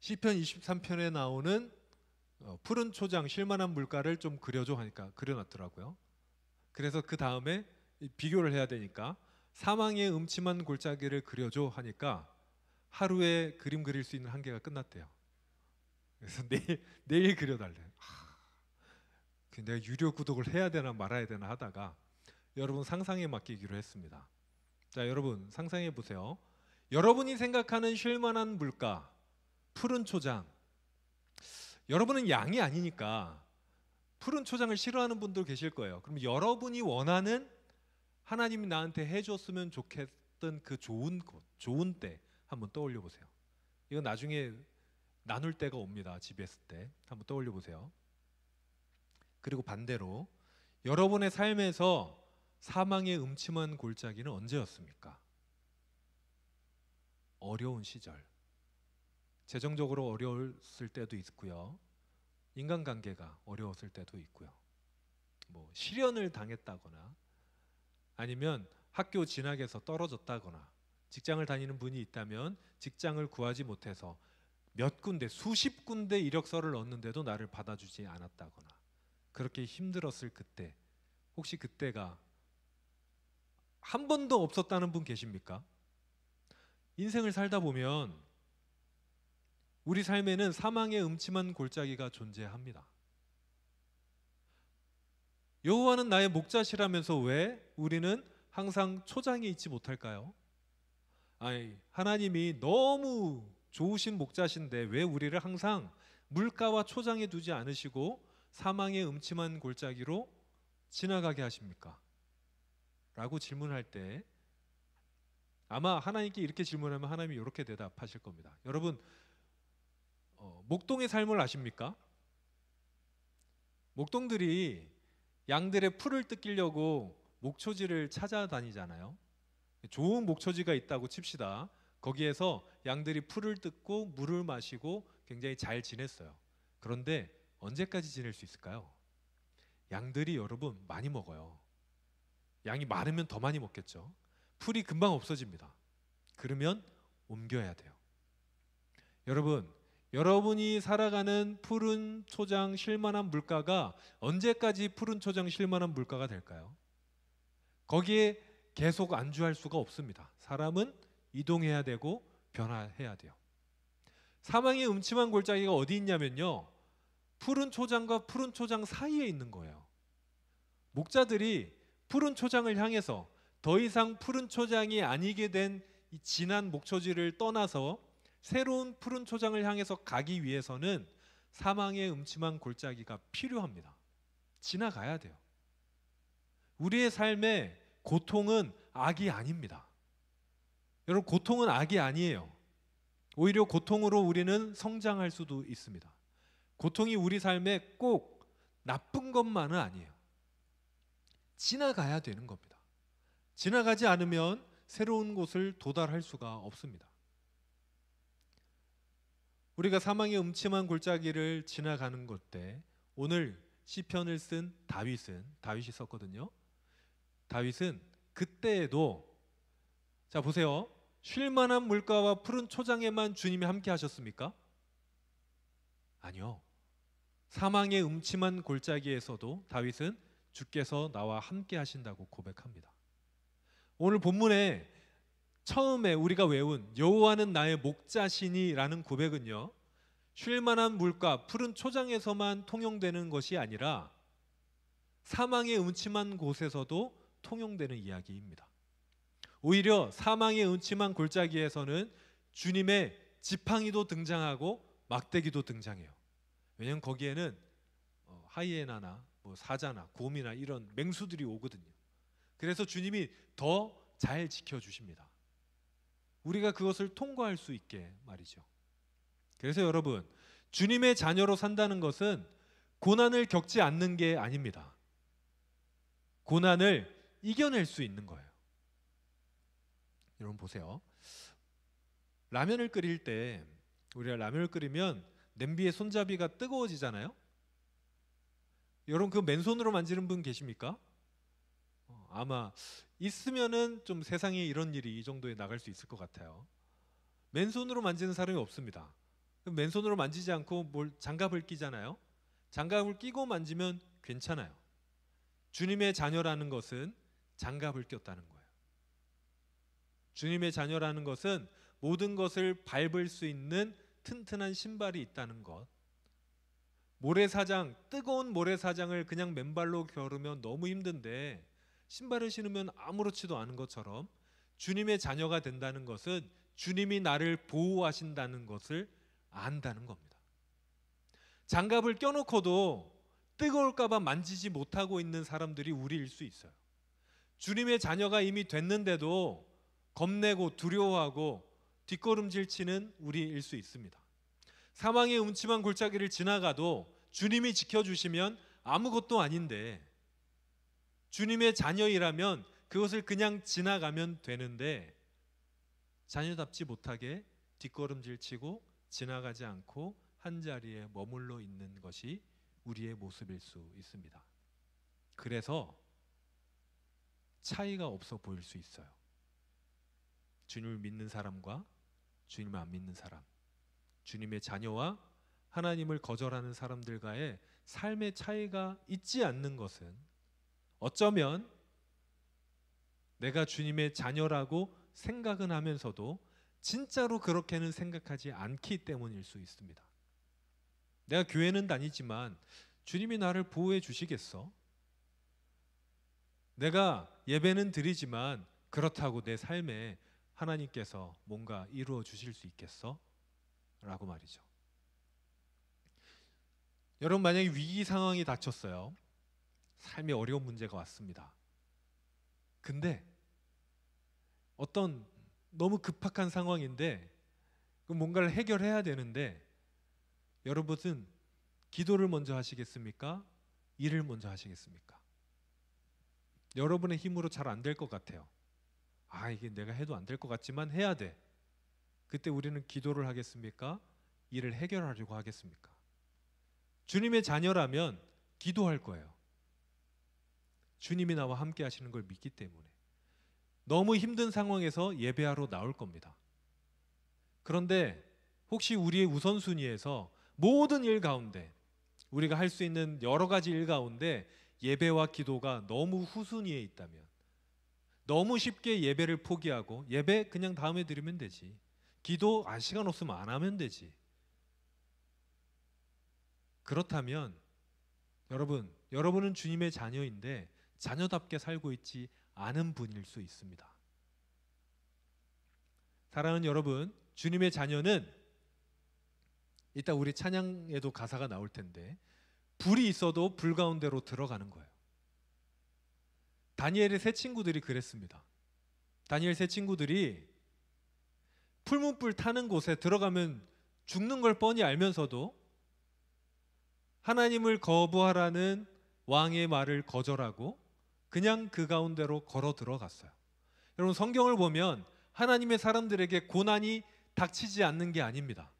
Speaker 2: 시편 23편에 나오는 푸른 초장 쉴만한 물가를 좀 그려줘 하니까 그려놨더라고요. 그래서 그 다음에 비교를 해야 되니까 사망의 음침한 골짜기를 그려줘 하니까 하루에 그림 그릴 수 있는 한계가 끝났대요. 그래서 내일 그려달래요. 내가 유료 구독을 해야 되나 말아야 되나 하다가 여러분 상상에 맡기기로 했습니다. 자, 여러분 상상해 보세요. 여러분이 생각하는 쉴만한 물가, 푸른 초장. 여러분은 양이 아니니까 푸른 초장을 싫어하는 분도 계실 거예요. 그럼 여러분이 원하는 하나님이 나한테 해줬으면 좋겠던 그 좋은 곳, 좋은 때 한번 떠올려 보세요. 이건 나중에 나눌 때가 옵니다. 집에 있을 때 한번 떠올려 보세요. 그리고 반대로 여러분의 삶에서 사망의 음침한 골짜기는 언제였습니까? 어려운 시절, 재정적으로 어려웠을 때도 있고요, 인간관계가 어려웠을 때도 있고요, 뭐 실연을 당했다거나 아니면 학교 진학에서 떨어졌다거나 직장을 다니는 분이 있다면 직장을 구하지 못해서 몇 군데, 수십 군데 이력서를 넣었는데도 나를 받아주지 않았다거나 그렇게 힘들었을 그때, 혹시 그때가 한 번도 없었다는 분 계십니까? 인생을 살다 보면 우리 삶에는 사망의 음침한 골짜기가 존재합니다. 여호와는 나의 목자시라면서 왜 우리는 항상 초장에 있지 못할까요? 아니, 하나님이 너무 좋으신 목자신데 왜 우리를 항상 물가와 초장에 두지 않으시고 사망의 음침한 골짜기로 지나가게 하십니까? 라고 질문할 때 아마 하나님께 이렇게 질문하면 하나님이 이렇게 대답하실 겁니다. 여러분, 목동의 삶을 아십니까? 목동들이 양들의 풀을 뜯기려고 목초지를 찾아다니잖아요. 좋은 목초지가 있다고 칩시다. 거기에서 양들이 풀을 뜯고 물을 마시고 굉장히 잘 지냈어요. 그런데 언제까지 지낼 수 있을까요? 양들이 여러분 많이 먹어요. 양이 많으면 더 많이 먹겠죠. 풀이 금방 없어집니다. 그러면 옮겨야 돼요. 여러분, 여러분이 살아가는 푸른 초장 쉴만한 물가가 언제까지 푸른 초장 쉴만한 물가가 될까요? 거기에 계속 안주할 수가 없습니다. 사람은 이동해야 되고 변화해야 돼요. 사망의 음침한 골짜기가 어디 있냐면요, 푸른 초장과 푸른 초장 사이에 있는 거예요. 목자들이 푸른 초장을 향해서 더 이상 푸른 초장이 아니게 된 이 진한 목초지를 떠나서 새로운 푸른 초장을 향해서 가기 위해서는 사망의 음침한 골짜기가 필요합니다. 지나가야 돼요. 우리의 삶에 고통은 악이 아닙니다. 여러분, 고통은 악이 아니에요. 오히려 고통으로 우리는 성장할 수도 있습니다. 고통이 우리 삶에 꼭 나쁜 것만은 아니에요. 지나가야 되는 겁니다. 지나가지 않으면 새로운 곳을 도달할 수가 없습니다. 우리가 사망의 음침한 골짜기를 지나가는 것 때 오늘 시편을 쓴 다윗이 썼거든요. 다윗은 그때에도 자 보세요. 쉴만한 물가와 푸른 초장에만 주님이 함께 하셨습니까? 아니요. 사망의 음침한 골짜기에서도 다윗은 주께서 나와 함께 하신다고 고백합니다. 오늘 본문에 처음에 우리가 외운 여호와는 나의 목자시니라는 고백은요, 쉴만한 물가, 푸른 초장에서만 통용되는 것이 아니라 사망의 음침한 곳에서도 통용되는 이야기입니다. 오히려 사망의 음침한 골짜기에서는 주님의 지팡이도 등장하고 막대기도 등장해요. 왜냐하면 거기에는 하이에나나 사자나 곰이나 이런 맹수들이 오거든요. 그래서 주님이 더 잘 지켜주십니다. 우리가 그것을 통과할 수 있게 말이죠. 그래서 여러분, 주님의 자녀로 산다는 것은 고난을 겪지 않는 게 아닙니다. 고난을 이겨낼 수 있는 거예요. 여러분 보세요. 라면을 끓일 때 우리가 라면을 끓이면 냄비의 손잡이가 뜨거워지잖아요. 여러분 그 맨손으로 만지는 분 계십니까? 아마 있으면은 좀 세상에 이런 일이 이 정도에 나갈 수 있을 것 같아요. 맨손으로 만지는 사람이 없습니다. 맨손으로 만지지 않고 장갑을 끼잖아요. 장갑을 끼고 만지면 괜찮아요. 주님의 자녀라는 것은 장갑을 꼈다는 거예요. 주님의 자녀라는 것은 모든 것을 밟을 수 있는 튼튼한 신발이 있다는 것. 뜨거운 모래사장을 그냥 맨발로 걸으면 너무 힘든데 신발을 신으면 아무렇지도 않은 것처럼 주님의 자녀가 된다는 것은 주님이 나를 보호하신다는 것을 안다는 겁니다. 장갑을 껴놓고도 뜨거울까 봐 만지지 못하고 있는 사람들이 우리일 수 있어요. 주님의 자녀가 이미 됐는데도 겁내고 두려워하고 뒷걸음질 치는 우리일 수 있습니다. 사망의 음침한 골짜기를 지나가도 주님이 지켜주시면 아무것도 아닌데, 주님의 자녀이라면 그것을 그냥 지나가면 되는데 자녀답지 못하게 뒷걸음질 치고 지나가지 않고 한자리에 머물러 있는 것이 우리의 모습일 수 있습니다. 그래서 차이가 없어 보일 수 있어요. 주님을 믿는 사람과 주님을 안 믿는 사람, 주님의 자녀와 하나님을 거절하는 사람들과의 삶의 차이가 있지 않는 것은 어쩌면 내가 주님의 자녀라고 생각은 하면서도 진짜로 그렇게는 생각하지 않기 때문일 수 있습니다. 내가 교회는 다니지만 주님이 나를 보호해 주시겠어? 내가 예배는 드리지만 그렇다고 내 삶에 하나님께서 뭔가 이루어 주실 수 있겠어? 라고 말이죠. 여러분 만약에 위기 상황이 닥쳤어요. 삶에 어려운 문제가 왔습니다. 근데 어떤 너무 급박한 상황인데 뭔가를 해결해야 되는데 여러분은 기도를 먼저 하시겠습니까? 일을 먼저 하시겠습니까? 여러분의 힘으로 잘 안 될 것 같아요. 이게 내가 해도 안 될 것 같지만 해야 돼. 그때 우리는 기도를 하겠습니까? 일을 해결하려고 하겠습니까? 주님의 자녀라면 기도할 거예요. 주님이 나와 함께 하시는 걸 믿기 때문에. 너무 힘든 상황에서 예배하러 나올 겁니다. 그런데 혹시 우리의 우선순위에서 모든 일 가운데 우리가 할 수 있는 여러 가지 일 가운데 예배와 기도가 너무 후순위에 있다면, 너무 쉽게 예배를 포기하고 예배 그냥 다음에 드리면 되지, 기도 시간 없으면 안 하면 되지, 그렇다면 여러분은 주님의 자녀인데 자녀답게 살고 있지 않은 분일 수 있습니다. 사랑하는 여러분, 주님의 자녀는 이따 우리 찬양에도 가사가 나올 텐데 불이 있어도 불 가운데로 들어가는 거예요. 다니엘의 세 친구들이 그랬습니다. 다니엘 세 친구들이 풀문불 타는 곳에 들어가면 죽는 걸 뻔히 알면서도 하나님을 거부하라는 왕의 말을 거절하고 그냥 그 가운데로 걸어 들어갔어요. 여러분, 성경을 보면 하나님의 사람들에게 고난이 닥치지 않는 게 아닙니다.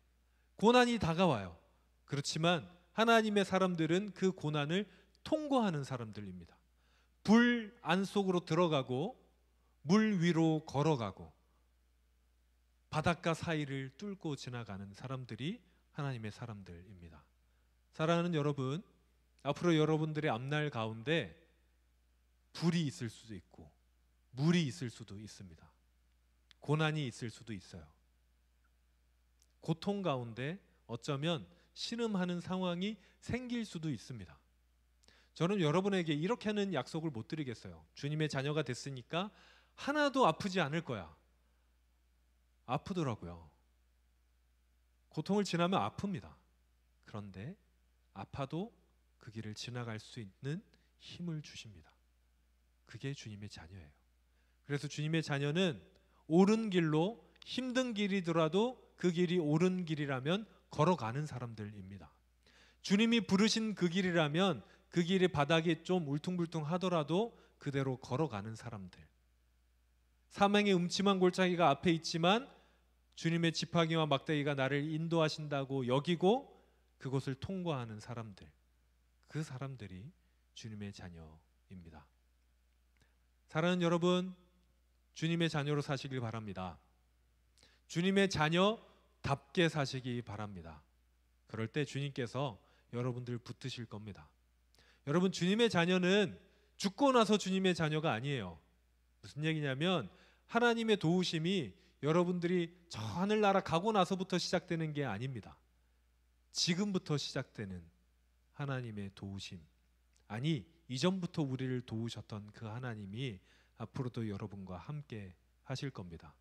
Speaker 2: 고난이 다가와요. 그렇지만 하나님의 사람들은 그 고난을 통과하는 사람들입니다. 불 안속으로 들어가고 물 위로 걸어가고 바닷가 사이를 뚫고 지나가는 사람들이 하나님의 사람들입니다. 사랑하는 여러분, 앞으로 여러분들의 앞날 가운데 불이 있을 수도 있고 물이 있을 수도 있습니다. 고난이 있을 수도 있어요. 고통 가운데 어쩌면 신음하는 상황이 생길 수도 있습니다. 저는 여러분에게 이렇게 하는 약속을 못 드리겠어요. 주님의 자녀가 됐으니까 하나도 아프지 않을 거야. 아프더라고요. 고통을 지나면 아픕니다. 그런데 아파도 그 길을 지나갈 수 있는 힘을 주십니다. 그게 주님의 자녀예요. 그래서 주님의 자녀는 옳은 길로, 힘든 길이더라도 그 길이 옳은 길이라면 걸어가는 사람들입니다. 주님이 부르신 그 길이라면 그 길의 바닥이 좀 울퉁불퉁하더라도 그대로 걸어가는 사람들. 사망의 음침한 골짜기가 앞에 있지만 주님의 지팡이와 막대기가 나를 인도하신다고 여기고 그곳을 통과하는 사람들, 그 사람들이 주님의 자녀입니다. 사랑하는 여러분, 주님의 자녀로 사시길 바랍니다. 주님의 자녀답게 사시기 바랍니다. 그럴 때 주님께서 여러분들 붙드실 겁니다. 여러분, 주님의 자녀는 죽고 나서 주님의 자녀가 아니에요. 무슨 얘기냐면 하나님의 도우심이 여러분들이 저 하늘나라 가고 나서부터 시작되는 게 아닙니다. 지금부터 시작되는 하나님의 도우심, 아니 이전부터 우리를 도우셨던 그 하나님이 앞으로도 여러분과 함께 하실 겁니다.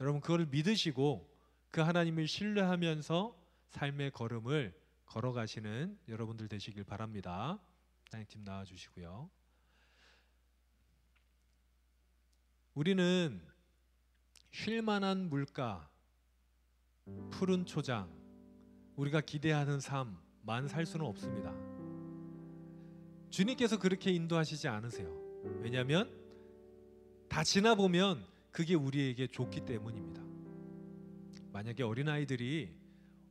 Speaker 2: 여러분, 그걸 믿으시고 그 하나님을 신뢰하면서 삶의 걸음을 걸어가시는 여러분들 되시길 바랍니다. 찬양팀 나와주시고요. 우리는 쉴만한 물가, 푸른 초장, 우리가 기대하는 삶만 살 수는 없습니다. 주님께서 그렇게 인도하시지 않으세요. 왜냐하면 다 지나보면 그게 우리에게 좋기 때문입니다. 만약에 어린아이들이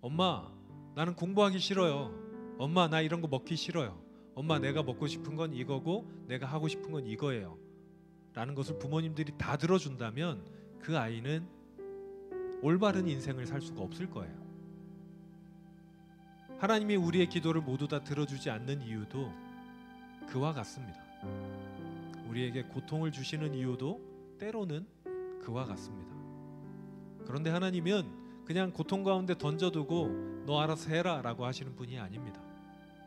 Speaker 2: 엄마 나는 공부하기 싫어요, 엄마 나 이런 거 먹기 싫어요, 엄마 내가 먹고 싶은 건 이거고 내가 하고 싶은 건 이거예요 라는 것을 부모님들이 다 들어준다면 그 아이는 올바른 인생을 살 수가 없을 거예요. 하나님이 우리의 기도를 모두 다 들어주지 않는 이유도 그와 같습니다. 우리에게 고통을 주시는 이유도 때로는 그와 같습니다. 그런데 하나님은 그냥 고통 가운데 던져두고 너 알아서 해라 라고 하시는 분이 아닙니다.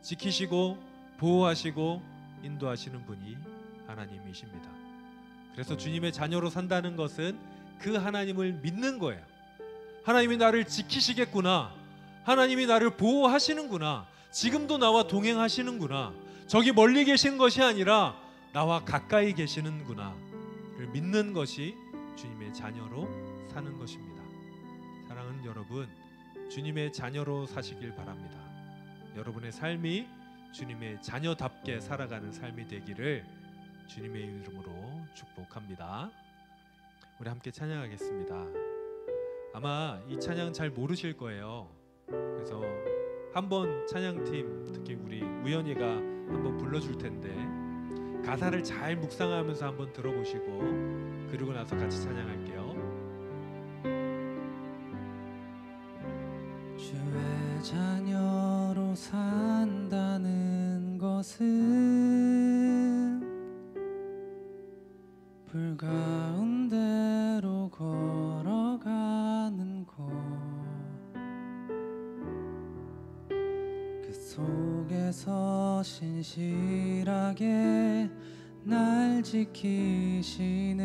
Speaker 2: 지키시고 보호하시고 인도하시는 분이 하나님이십니다. 그래서 주님의 자녀로 산다는 것은 그 하나님을 믿는 거예요. 하나님이 나를 지키시겠구나, 하나님이 나를 보호하시는구나, 지금도 나와 동행하시는구나, 저기 멀리 계신 것이 아니라 나와 가까이 계시는구나를 믿는 것이 주님의 자녀로 사는 것입니다. 사랑하는 여러분, 주님의 자녀로 사시길 바랍니다. 여러분의 삶이 주님의 자녀답게 살아가는 삶이 되기를 주님의 이름으로 축복합니다. 우리 함께 찬양하겠습니다. 아마 이 찬양 잘 모르실 거예요. 그래서 한번 찬양팀, 특히 우리 우연이가 한번 불러줄 텐데 가사를 잘 묵상하면서 한번 들어보시고 그리고 나서 같이 찬양할게요.
Speaker 7: 주의 자녀로 산다는 것은 불 가운데로 걸어가는 것, 그 속에서 신실하게 날 지키시는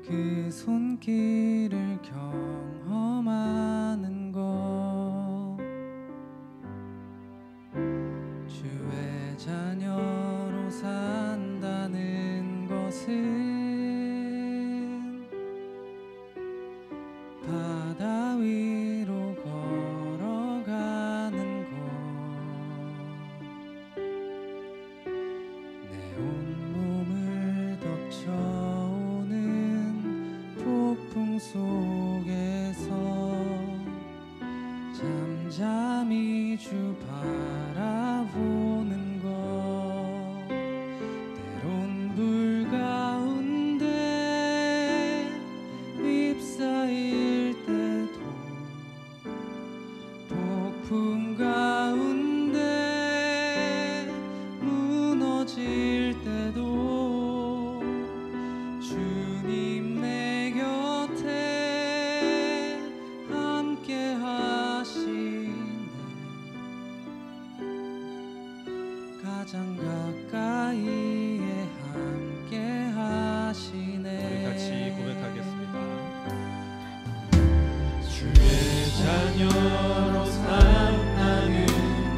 Speaker 7: 그 손길을 경험하는 것, 주의 자녀로 산다는 것은 바다 위로 걸어가는 것, 닥쳐오는 폭풍 속에서 잠잠히 주 바라보는 것, 때론 불 가운데 휩싸일 때도 폭풍 가운데 무너질 때도 주님 내 곁에 함께 하시네. 가장 가까이에 함께 하시네.
Speaker 2: 우리 같이 고백하겠습니다. 주의 자녀로 산다는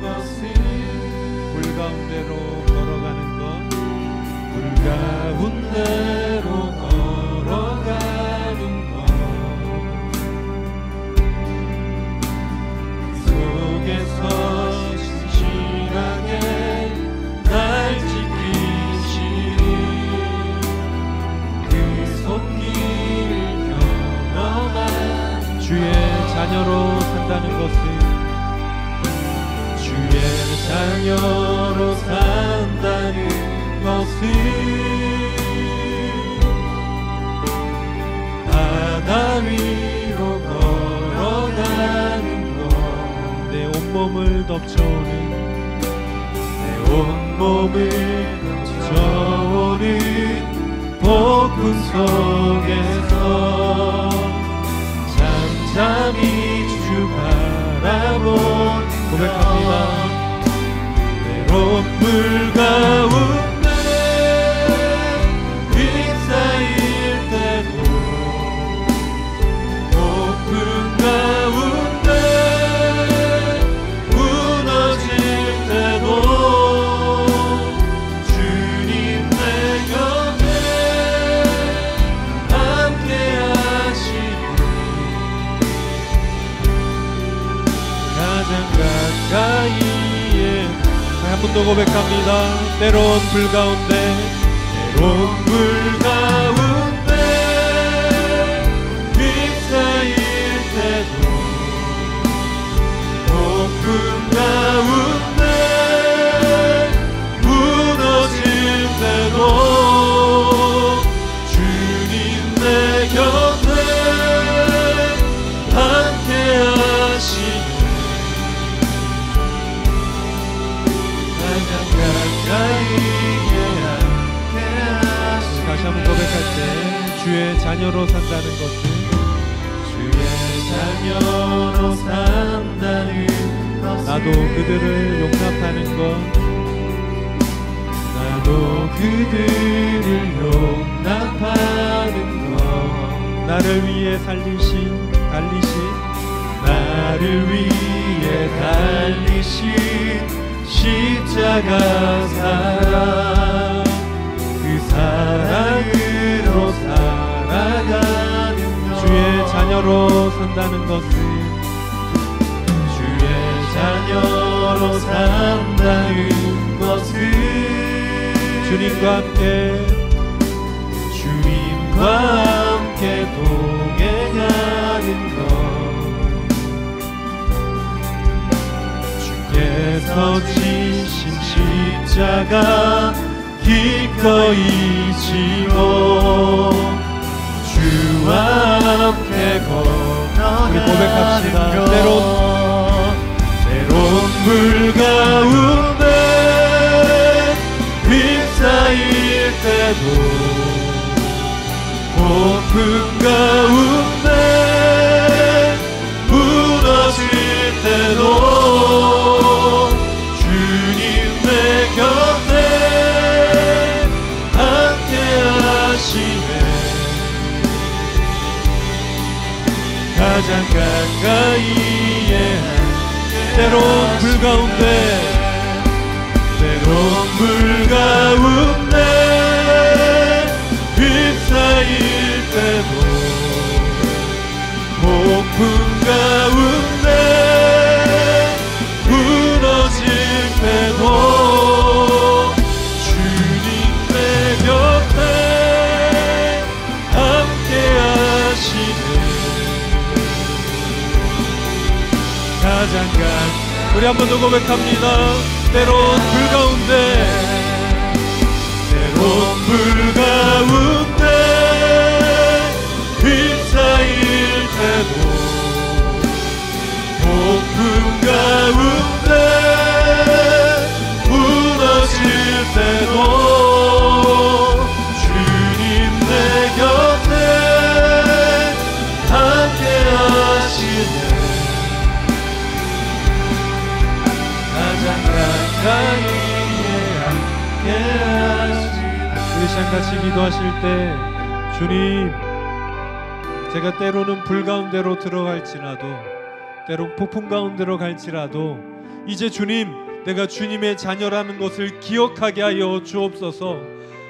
Speaker 2: 것은 불 가운데로 걸어가는 것, 불 가운데로 걸어가는 것, 그 속에서 신실하게 날 지키시는 그 손길을 경험한 주의 자녀로 산다는 것은, 주의 자녀로 산다는 것은 바다 위로 걸어가는 것, 내 온몸을 덮쳐오는, 내 온몸을 덮쳐오는 폭풍 속에서 잠잠히 주 바라본 고백합니다. 때론 불 가운데 휩싸일 때도 폭풍 가운데 무너질 때도 주님 내 곁에 함께 하시고 가장 가까이에 한 번 더 고백합니다. 때론 불 가운데, 때론 불 가운데 휩싸일 때도 폭풍 가운데 무너질 때도 주님 내 곁에 함께 하시네. 다시 한번 고백할 때 주의 자녀로 산다는 것은, 주의 자녀로 산다는 것은 나도 그들을 용납하는 것, 나도 그들을 용납하는 것, 나를 위해 달리신 나를 위해 달리신 십자가 사랑, 그 사랑으로 살아가는 것, 주의 자녀로 산다는 것은, 주의 자녀로 산다는 것은 주님과 함께 동행하는 것, 주께서 지신 십자가 기꺼이 지고 주와 함께 걸어가는 우리 고백합시다. 때론 불 가운데 휩싸일 때도 폭풍 가운데 무너질 때도 주님 내 곁에 함께 하시네. 가장 가까이에 때론 불 가운데 휩싸일 때도 폭풍 가운데 무너질 때도 주님 내 곁에 우리 한 번 더 고백합니다. 때론 불 가운데
Speaker 3: 휩싸일 때도 폭풍 가운데 무너질 때도 주님 내 곁에 함께 하시네. 가장 가까이에 함께 하시네.
Speaker 2: 우리 시간 같이 기도하실 때 주님, 제가 때로는 불 가운데로 들어갈지라도 때론 폭풍 가운데로 갈지라도 이제 주님, 내가 주님의 자녀라는 것을 기억하게 하여 주옵소서.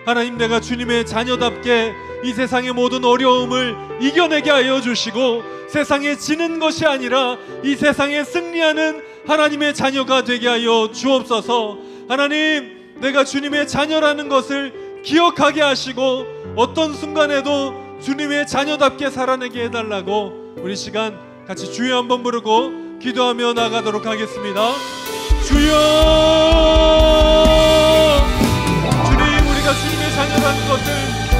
Speaker 2: 하나님, 내가 주님의 자녀답게 이 세상의 모든 어려움을 이겨내게 하여 주시고 세상에 지는 것이 아니라 이 세상에 승리하는 하나님의 자녀가 되게 하여 주옵소서. 하나님, 내가 주님의 자녀라는 것을 기억하게 하시고 어떤 순간에도 주님의 자녀답게 살아내게 해달라고 우리 시간 같이 주여 한번 부르고 기도하며 나가도록 하겠습니다. 주여! 주님, 우리가 주님의 자녀라는 것을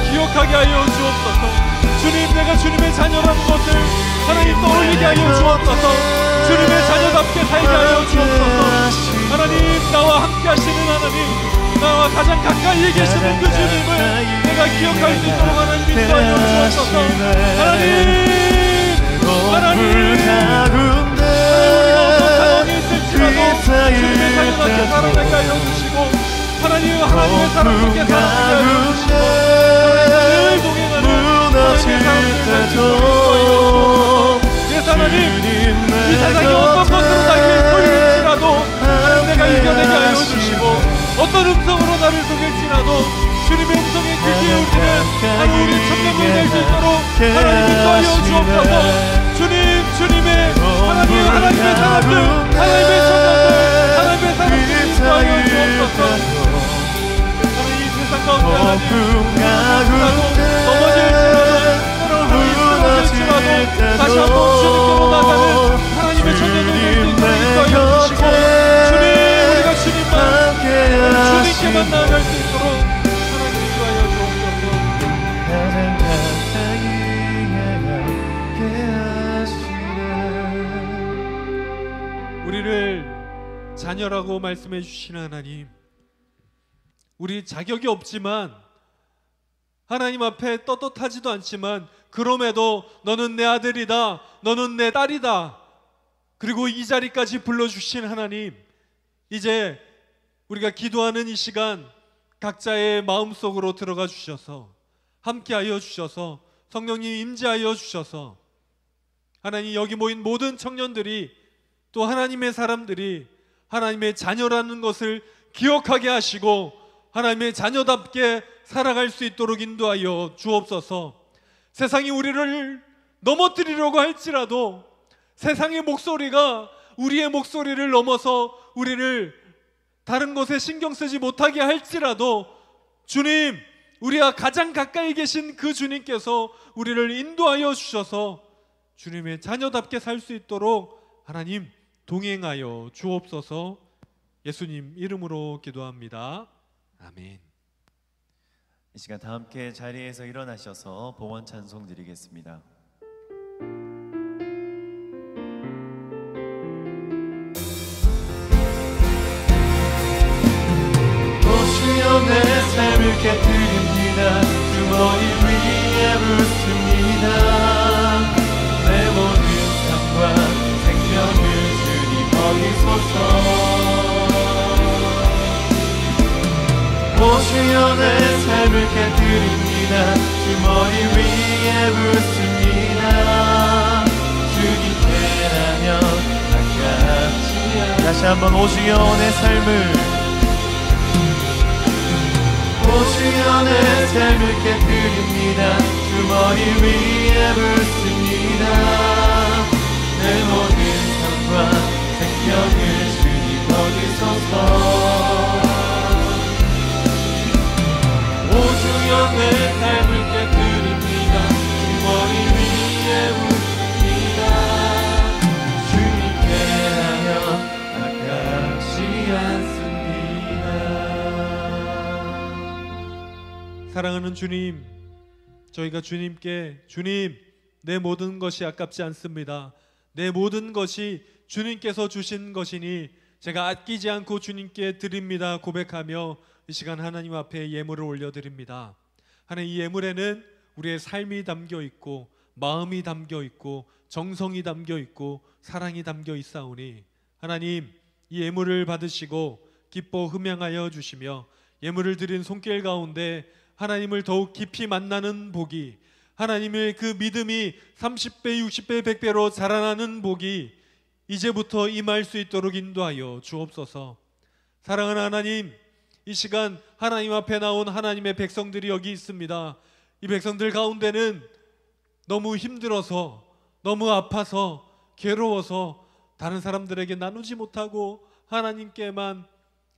Speaker 2: 기억하게 하여 주옵소서. 주님, 내가 주님의 자녀라는 것을 하나님 떠올리게 하여 주옵소서. 주님의 자녀답게 살게 하여 주옵소서. 하나님, 나와 함께 하시는 하나님, 나와 가장 가까이에 계시는 그 주님을 내가 기억할 수 있도록 하나님 인도하여 주옵소서. 하나님, 우리가 어떤 상황에 있을지라도 주님의 자녀답게 살아내게 하여 주시고 하나님의 사람 속에 살아내게 하여 주시고 늘 동행하는 하나님의 사람들 내 하나님, 이 세상이 어떤 것으로 나에게 쏠릴지라도 내가 이겨내게 하여 주시고 어떤 음성으로 나를 속일지라도 주님의 음성에 귀 기울이는 하루 우리 천명을 낼 수 있도록 하나님 인도하여 주옵소서. 주님의 하나님의 사람들, 하나님의 청년들, 하나님의 사람들 인도하여 주옵소서. 하나님, 이 세상 가운데 하나님 넘어질지라도 쓰러질지라도 다시 한번 주님께로 나가는 하나님의 천년을 낼 수 있도록 인도하여 주시고 주님, 우리가 주님께만 나아갈 수 있도록 하나님 인도하여 주옵소서.
Speaker 3: 가장 가까이에 함께 하시네.
Speaker 2: 우리를 자녀라고 말씀해 주시는 하나님, 우리 자격이 없지만 하나님 앞에 떳떳하지도 않지만 그럼에도 너는 내 아들이다, 너는 내 딸이다, 그리고 이 자리까지 불러주신 하나님, 이제 우리가 기도하는 이 시간 각자의 마음속으로 들어가 주셔서 함께하여 주셔서 성령님 임재하여 주셔서 하나님, 여기 모인 모든 청년들이 또 하나님의 사람들이 하나님의 자녀라는 것을 기억하게 하시고 하나님의 자녀답게 살아갈 수 있도록 인도하여 주옵소서. 세상이 우리를 넘어뜨리려고 할지라도 세상의 목소리가 우리의 목소리를 넘어서 우리를 다른 것에 신경 쓰지 못하게 할지라도 주님, 우리가 가장 가까이 계신 그 주님께서 우리를 인도하여 주셔서 주님의 자녀답게 살 수 있도록 하나님 동행하여 주옵소서. 예수님 이름으로 기도합니다. 아멘.
Speaker 3: 이 시간 다 함께 자리에서 일어나셔서 봉헌 찬송 드리겠습니다. 주여, 내 삶을 깨뜨립니다. 주머니 위에 붓습니다. 내 모든 삶과 생명을 주님 어기소서. 주여, 내 삶을 깨뜨립니다. 주머니 위에 붓습니다. 주님께라면 아깝지 않아. 다시 한번 오 주여, 내 삶을 주여, 내 삶을 깨뜨립니다. 주머니 위에 붓습니다. 내 모든 삶과 생명을 주님 어기소서. 주여, 내 삶을 깨뜨립니다. 주머니 위에 붓습니다. 주님께라면
Speaker 2: 사랑하는 주님, 저희가 주님께 주님, 내 모든 것이 아깝지 않습니다. 내 모든 것이 주님께서 주신 것이니 제가 아끼지 않고 주님께 드립니다 고백하며 이 시간 하나님 앞에 예물을 올려드립니다. 하나님, 이 예물에는 우리의 삶이 담겨 있고 마음이 담겨 있고 정성이 담겨 있고 사랑이 담겨 있사오니 하나님, 이 예물을 받으시고 기뻐 흠양하여 주시며 예물을 드린 손길 가운데 하나님을 더욱 깊이 만나는 복이, 하나님의 그 믿음이 30배, 60배, 100배로 자라나는 복이 이제부터 임할 수 있도록 인도하여 주옵소서. 사랑하는 하나님, 이 시간 하나님 앞에 나온 하나님의 백성들이 여기 있습니다. 이 백성들 가운데는 너무 힘들어서, 너무 아파서, 괴로워서 다른 사람들에게 나누지 못하고 하나님께만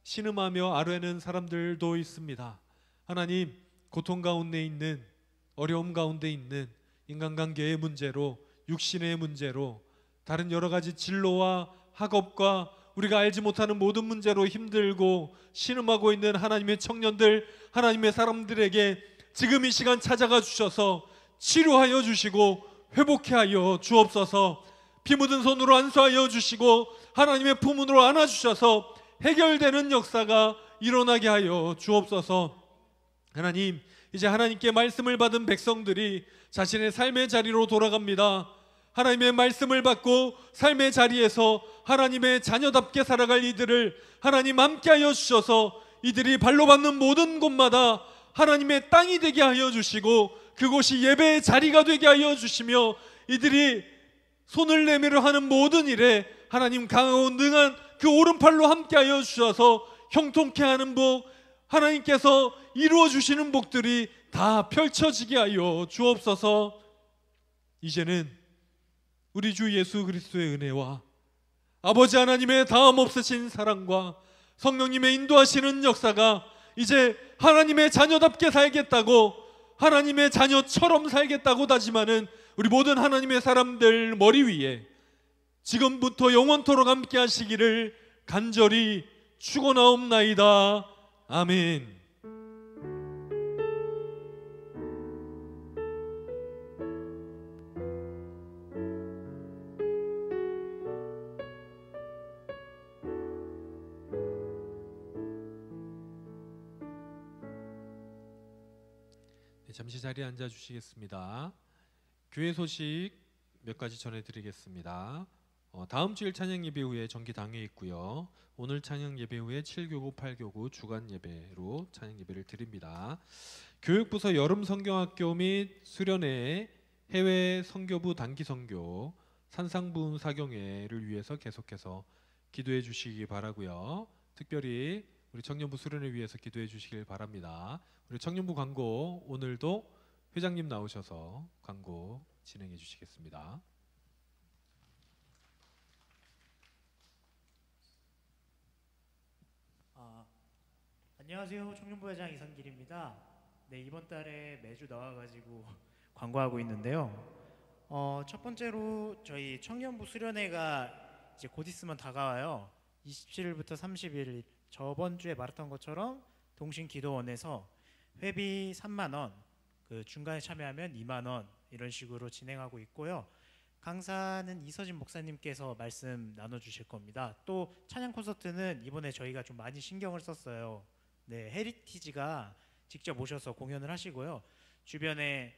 Speaker 2: 신음하며 아뢰는 사람들도 있습니다. 하나님, 고통 가운데 있는, 어려움 가운데 있는 인간관계의 문제로, 육신의 문제로, 다른 여러 가지 진로와 학업과 우리가 알지 못하는 모든 문제로 힘들고 신음하고 있는 하나님의 청년들, 하나님의 사람들에게 지금 이 시간 찾아가 주셔서 치료하여 주시고 회복해 하여 주옵소서. 피 묻은 손으로 안수하여 주시고 하나님의 품으로 안아주셔서 해결되는 역사가 일어나게 하여 주옵소서. 하나님, 이제 하나님께 말씀을 받은 백성들이 자신의 삶의 자리로 돌아갑니다. 하나님의 말씀을 받고 삶의 자리에서 하나님의 자녀답게 살아갈 이들을 하나님 함께하여 주셔서 이들이 발로 밟는 모든 곳마다 하나님의 땅이 되게 하여 주시고 그곳이 예배의 자리가 되게 하여 주시며 이들이 손을 내밀어 하는 모든 일에 하나님 강하고 능한 그 오른팔로 함께하여 주셔서 형통케 하는 복, 하나님께서 이루어 주시는 복들이 다 펼쳐지게 하여 주옵소서. 이제는 우리 주 예수 그리스도의 은혜와 아버지 하나님의 다음 없으신 사랑과 성령님의 인도하시는 역사가 이제 하나님의 자녀답게 살겠다고, 하나님의 자녀처럼 살겠다고 다짐하는 우리 모든 하나님의 사람들 머리 위에 지금부터 영원토록 함께 하시기를 간절히 축원하옵나이다. 아멘. 잠시 자리에 앉아 주시겠습니다. 교회 소식 몇 가지 전해드리겠습니다. 다음 주일 찬양 예배 후에 정기 당회 있고요. 오늘 찬양 예배 후에 7교구, 8교구 주간 예배로 찬양 예배를 드립니다. 교육부서 여름 성경학교 및 수련회 해외 선교부 단기 선교 산상분 사경회를 위해서 계속해서 기도해 주시기 바라고요. 특별히 우리 청년부 수련회 위해서 기도해 주시길 바랍니다. 우리 청년부 광고 오늘도 회장님 나오셔서 광고 진행해 주시겠습니다.
Speaker 8: 안녕하세요. 청년부 회장 이선길입니다. 네, 이번 달에 매주 나와가지고 광고하고 있는데요. 첫 번째로 저희 청년부 수련회가 이제 곧 있으면 다가와요. 27일부터 30일 저번 주에 말했던 것처럼 동신기도원에서 회비 3만 원, 그 중간에 참여하면 2만 원 이런 식으로 진행하고 있고요. 강사는 이서진 목사님께서 말씀 나눠주실 겁니다. 또 찬양 콘서트는 이번에 저희가 좀 많이 신경을 썼어요. 네, 헤리티지가 직접 오셔서 공연을 하시고요. 주변에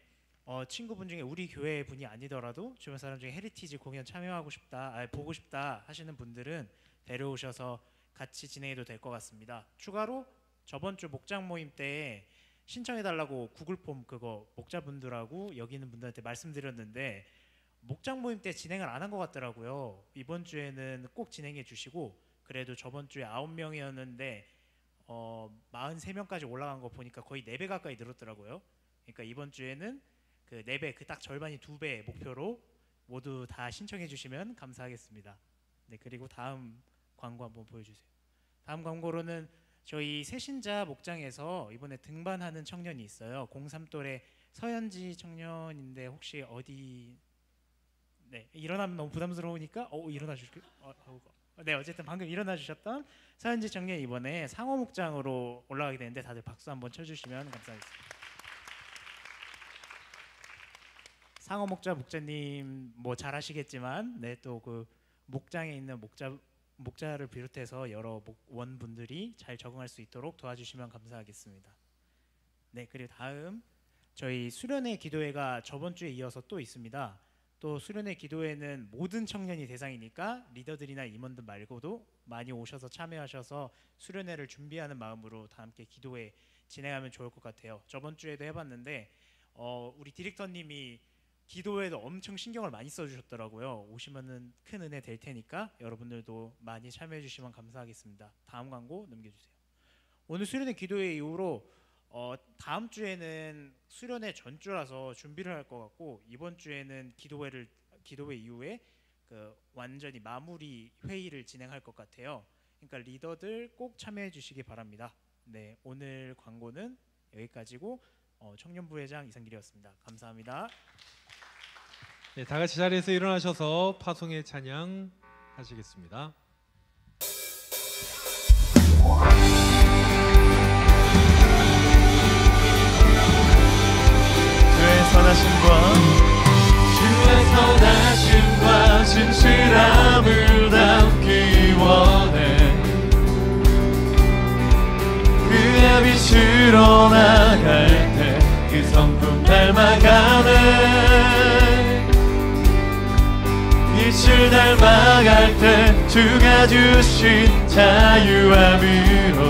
Speaker 8: 친구분 중에 우리 교회 분이 아니더라도 주변 사람 중에 헤리티지 공연 참여하고 싶다, 보고 싶다 하시는 분들은 데려오셔서 같이 진행해도 될 것 같습니다. 추가로 저번 주 목장 모임 때 신청해달라고 구글 폼 그거 목자분들하고 여기 있는 분들한테 말씀드렸는데 목장 모임 때 진행을 안 한 것 같더라고요. 이번 주에는 꼭 진행해 주시고, 그래도 저번 주에 9명이었는데 43명까지 올라간 거 보니까 거의 4배 가까이 늘었더라고요. 그러니까 이번 주에는 그 4배, 그 딱 절반이 2배 목표로 모두 다 신청해 주시면 감사하겠습니다. 네, 그리고 다음 광고 한번 보여주세요. 다음 광고로는 저희 새신자 목장에서 이번에 등반하는 청년이 있어요. 03또래 서현지 청년인데 혹시 어디, 네, 일어나면 너무 부담스러우니까 일어나 주실게요. 네, 어쨌든 방금 일어나 주셨던 서현지 청년 이번에 상호 목장으로 올라가게 되는데 다들 박수 한번 쳐주시면 감사하겠습니다. 상어 목자님 뭐 잘 아시겠지만 네, 또 그 목장에 있는 목자를 비롯해서 여러 목원분들이 잘 적응할 수 있도록 도와주시면 감사하겠습니다. 네, 그리고 다음 저희 수련회 기도회가 저번 주에 이어서 또 있습니다. 또 수련회 기도회는 모든 청년이 대상이니까 리더들이나 임원들 말고도 많이 오셔서 참여하셔서 수련회를 준비하는 마음으로 다 함께 기도회 진행하면 좋을 것 같아요. 저번 주에도 해봤는데 우리 디렉터님이 기도회도 엄청 신경을 많이 써주셨더라고요. 오시면은 큰 은혜 될 테니까 여러분들도 많이 참여해 주시면 감사하겠습니다. 다음 광고 넘겨주세요. 오늘 수련회 기도회 이후로 다음 주에는 수련회 전주라서 준비를 할 것 같고, 이번 주에는 기도회 이후에 그 완전히 마무리 회의를 진행할 것 같아요. 그러니까 리더들 꼭 참여해 주시기 바랍니다. 네, 오늘 광고는 여기까지고 청년부회장 이상길이었습니다. 감사합니다.
Speaker 2: 네, 다 같이 자리에서 일어나셔서 파송의 찬양 하시겠습니다.
Speaker 3: 주의 선하심과 진실함을 담기 원해. 그의 빛으로 나갈 때 그 성품 닮아가네. 빛을 닮아갈 때 주가 주신 자유함으로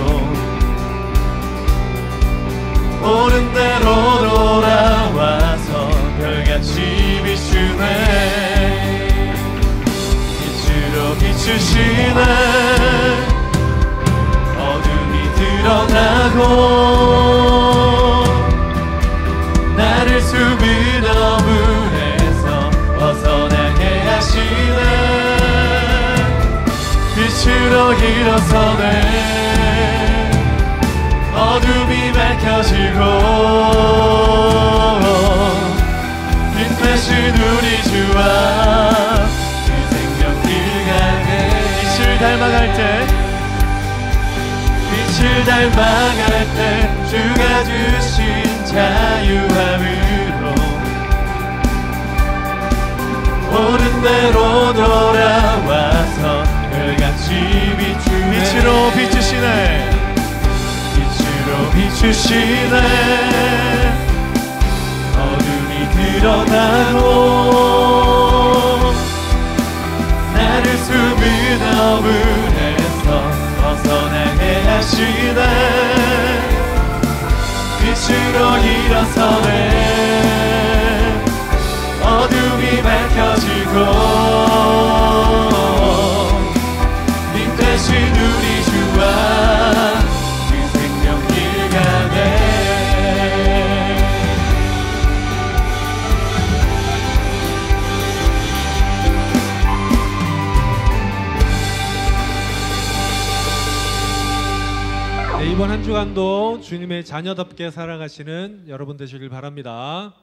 Speaker 3: 옳은 대로 돌아와서 별같이 비추네. 빛으로 비추시네. 어둠이 드러나고 나를 숨은 어둠에서 벗어나게 하시네. 빛으로 일어서네. 어둠이 밝혀지고 빛나신 우리 주와 그 생명길 가네. 빛을 닮아갈 때 주가 주신 자유함으로 옳은 대로 돌아와서 별같이 비추네. 빛으로 비추시네. 비추시네. 어둠이 드러나고 나를 숨은 어둠에서 벗어나게 하시네. 빛으로 일어서네. 어둠이 밝혀지고 빛 대신 우리 주와
Speaker 2: 네, 이번 한 주간도 주님의 자녀답게 살아가시는 여러분 되시길 바랍니다.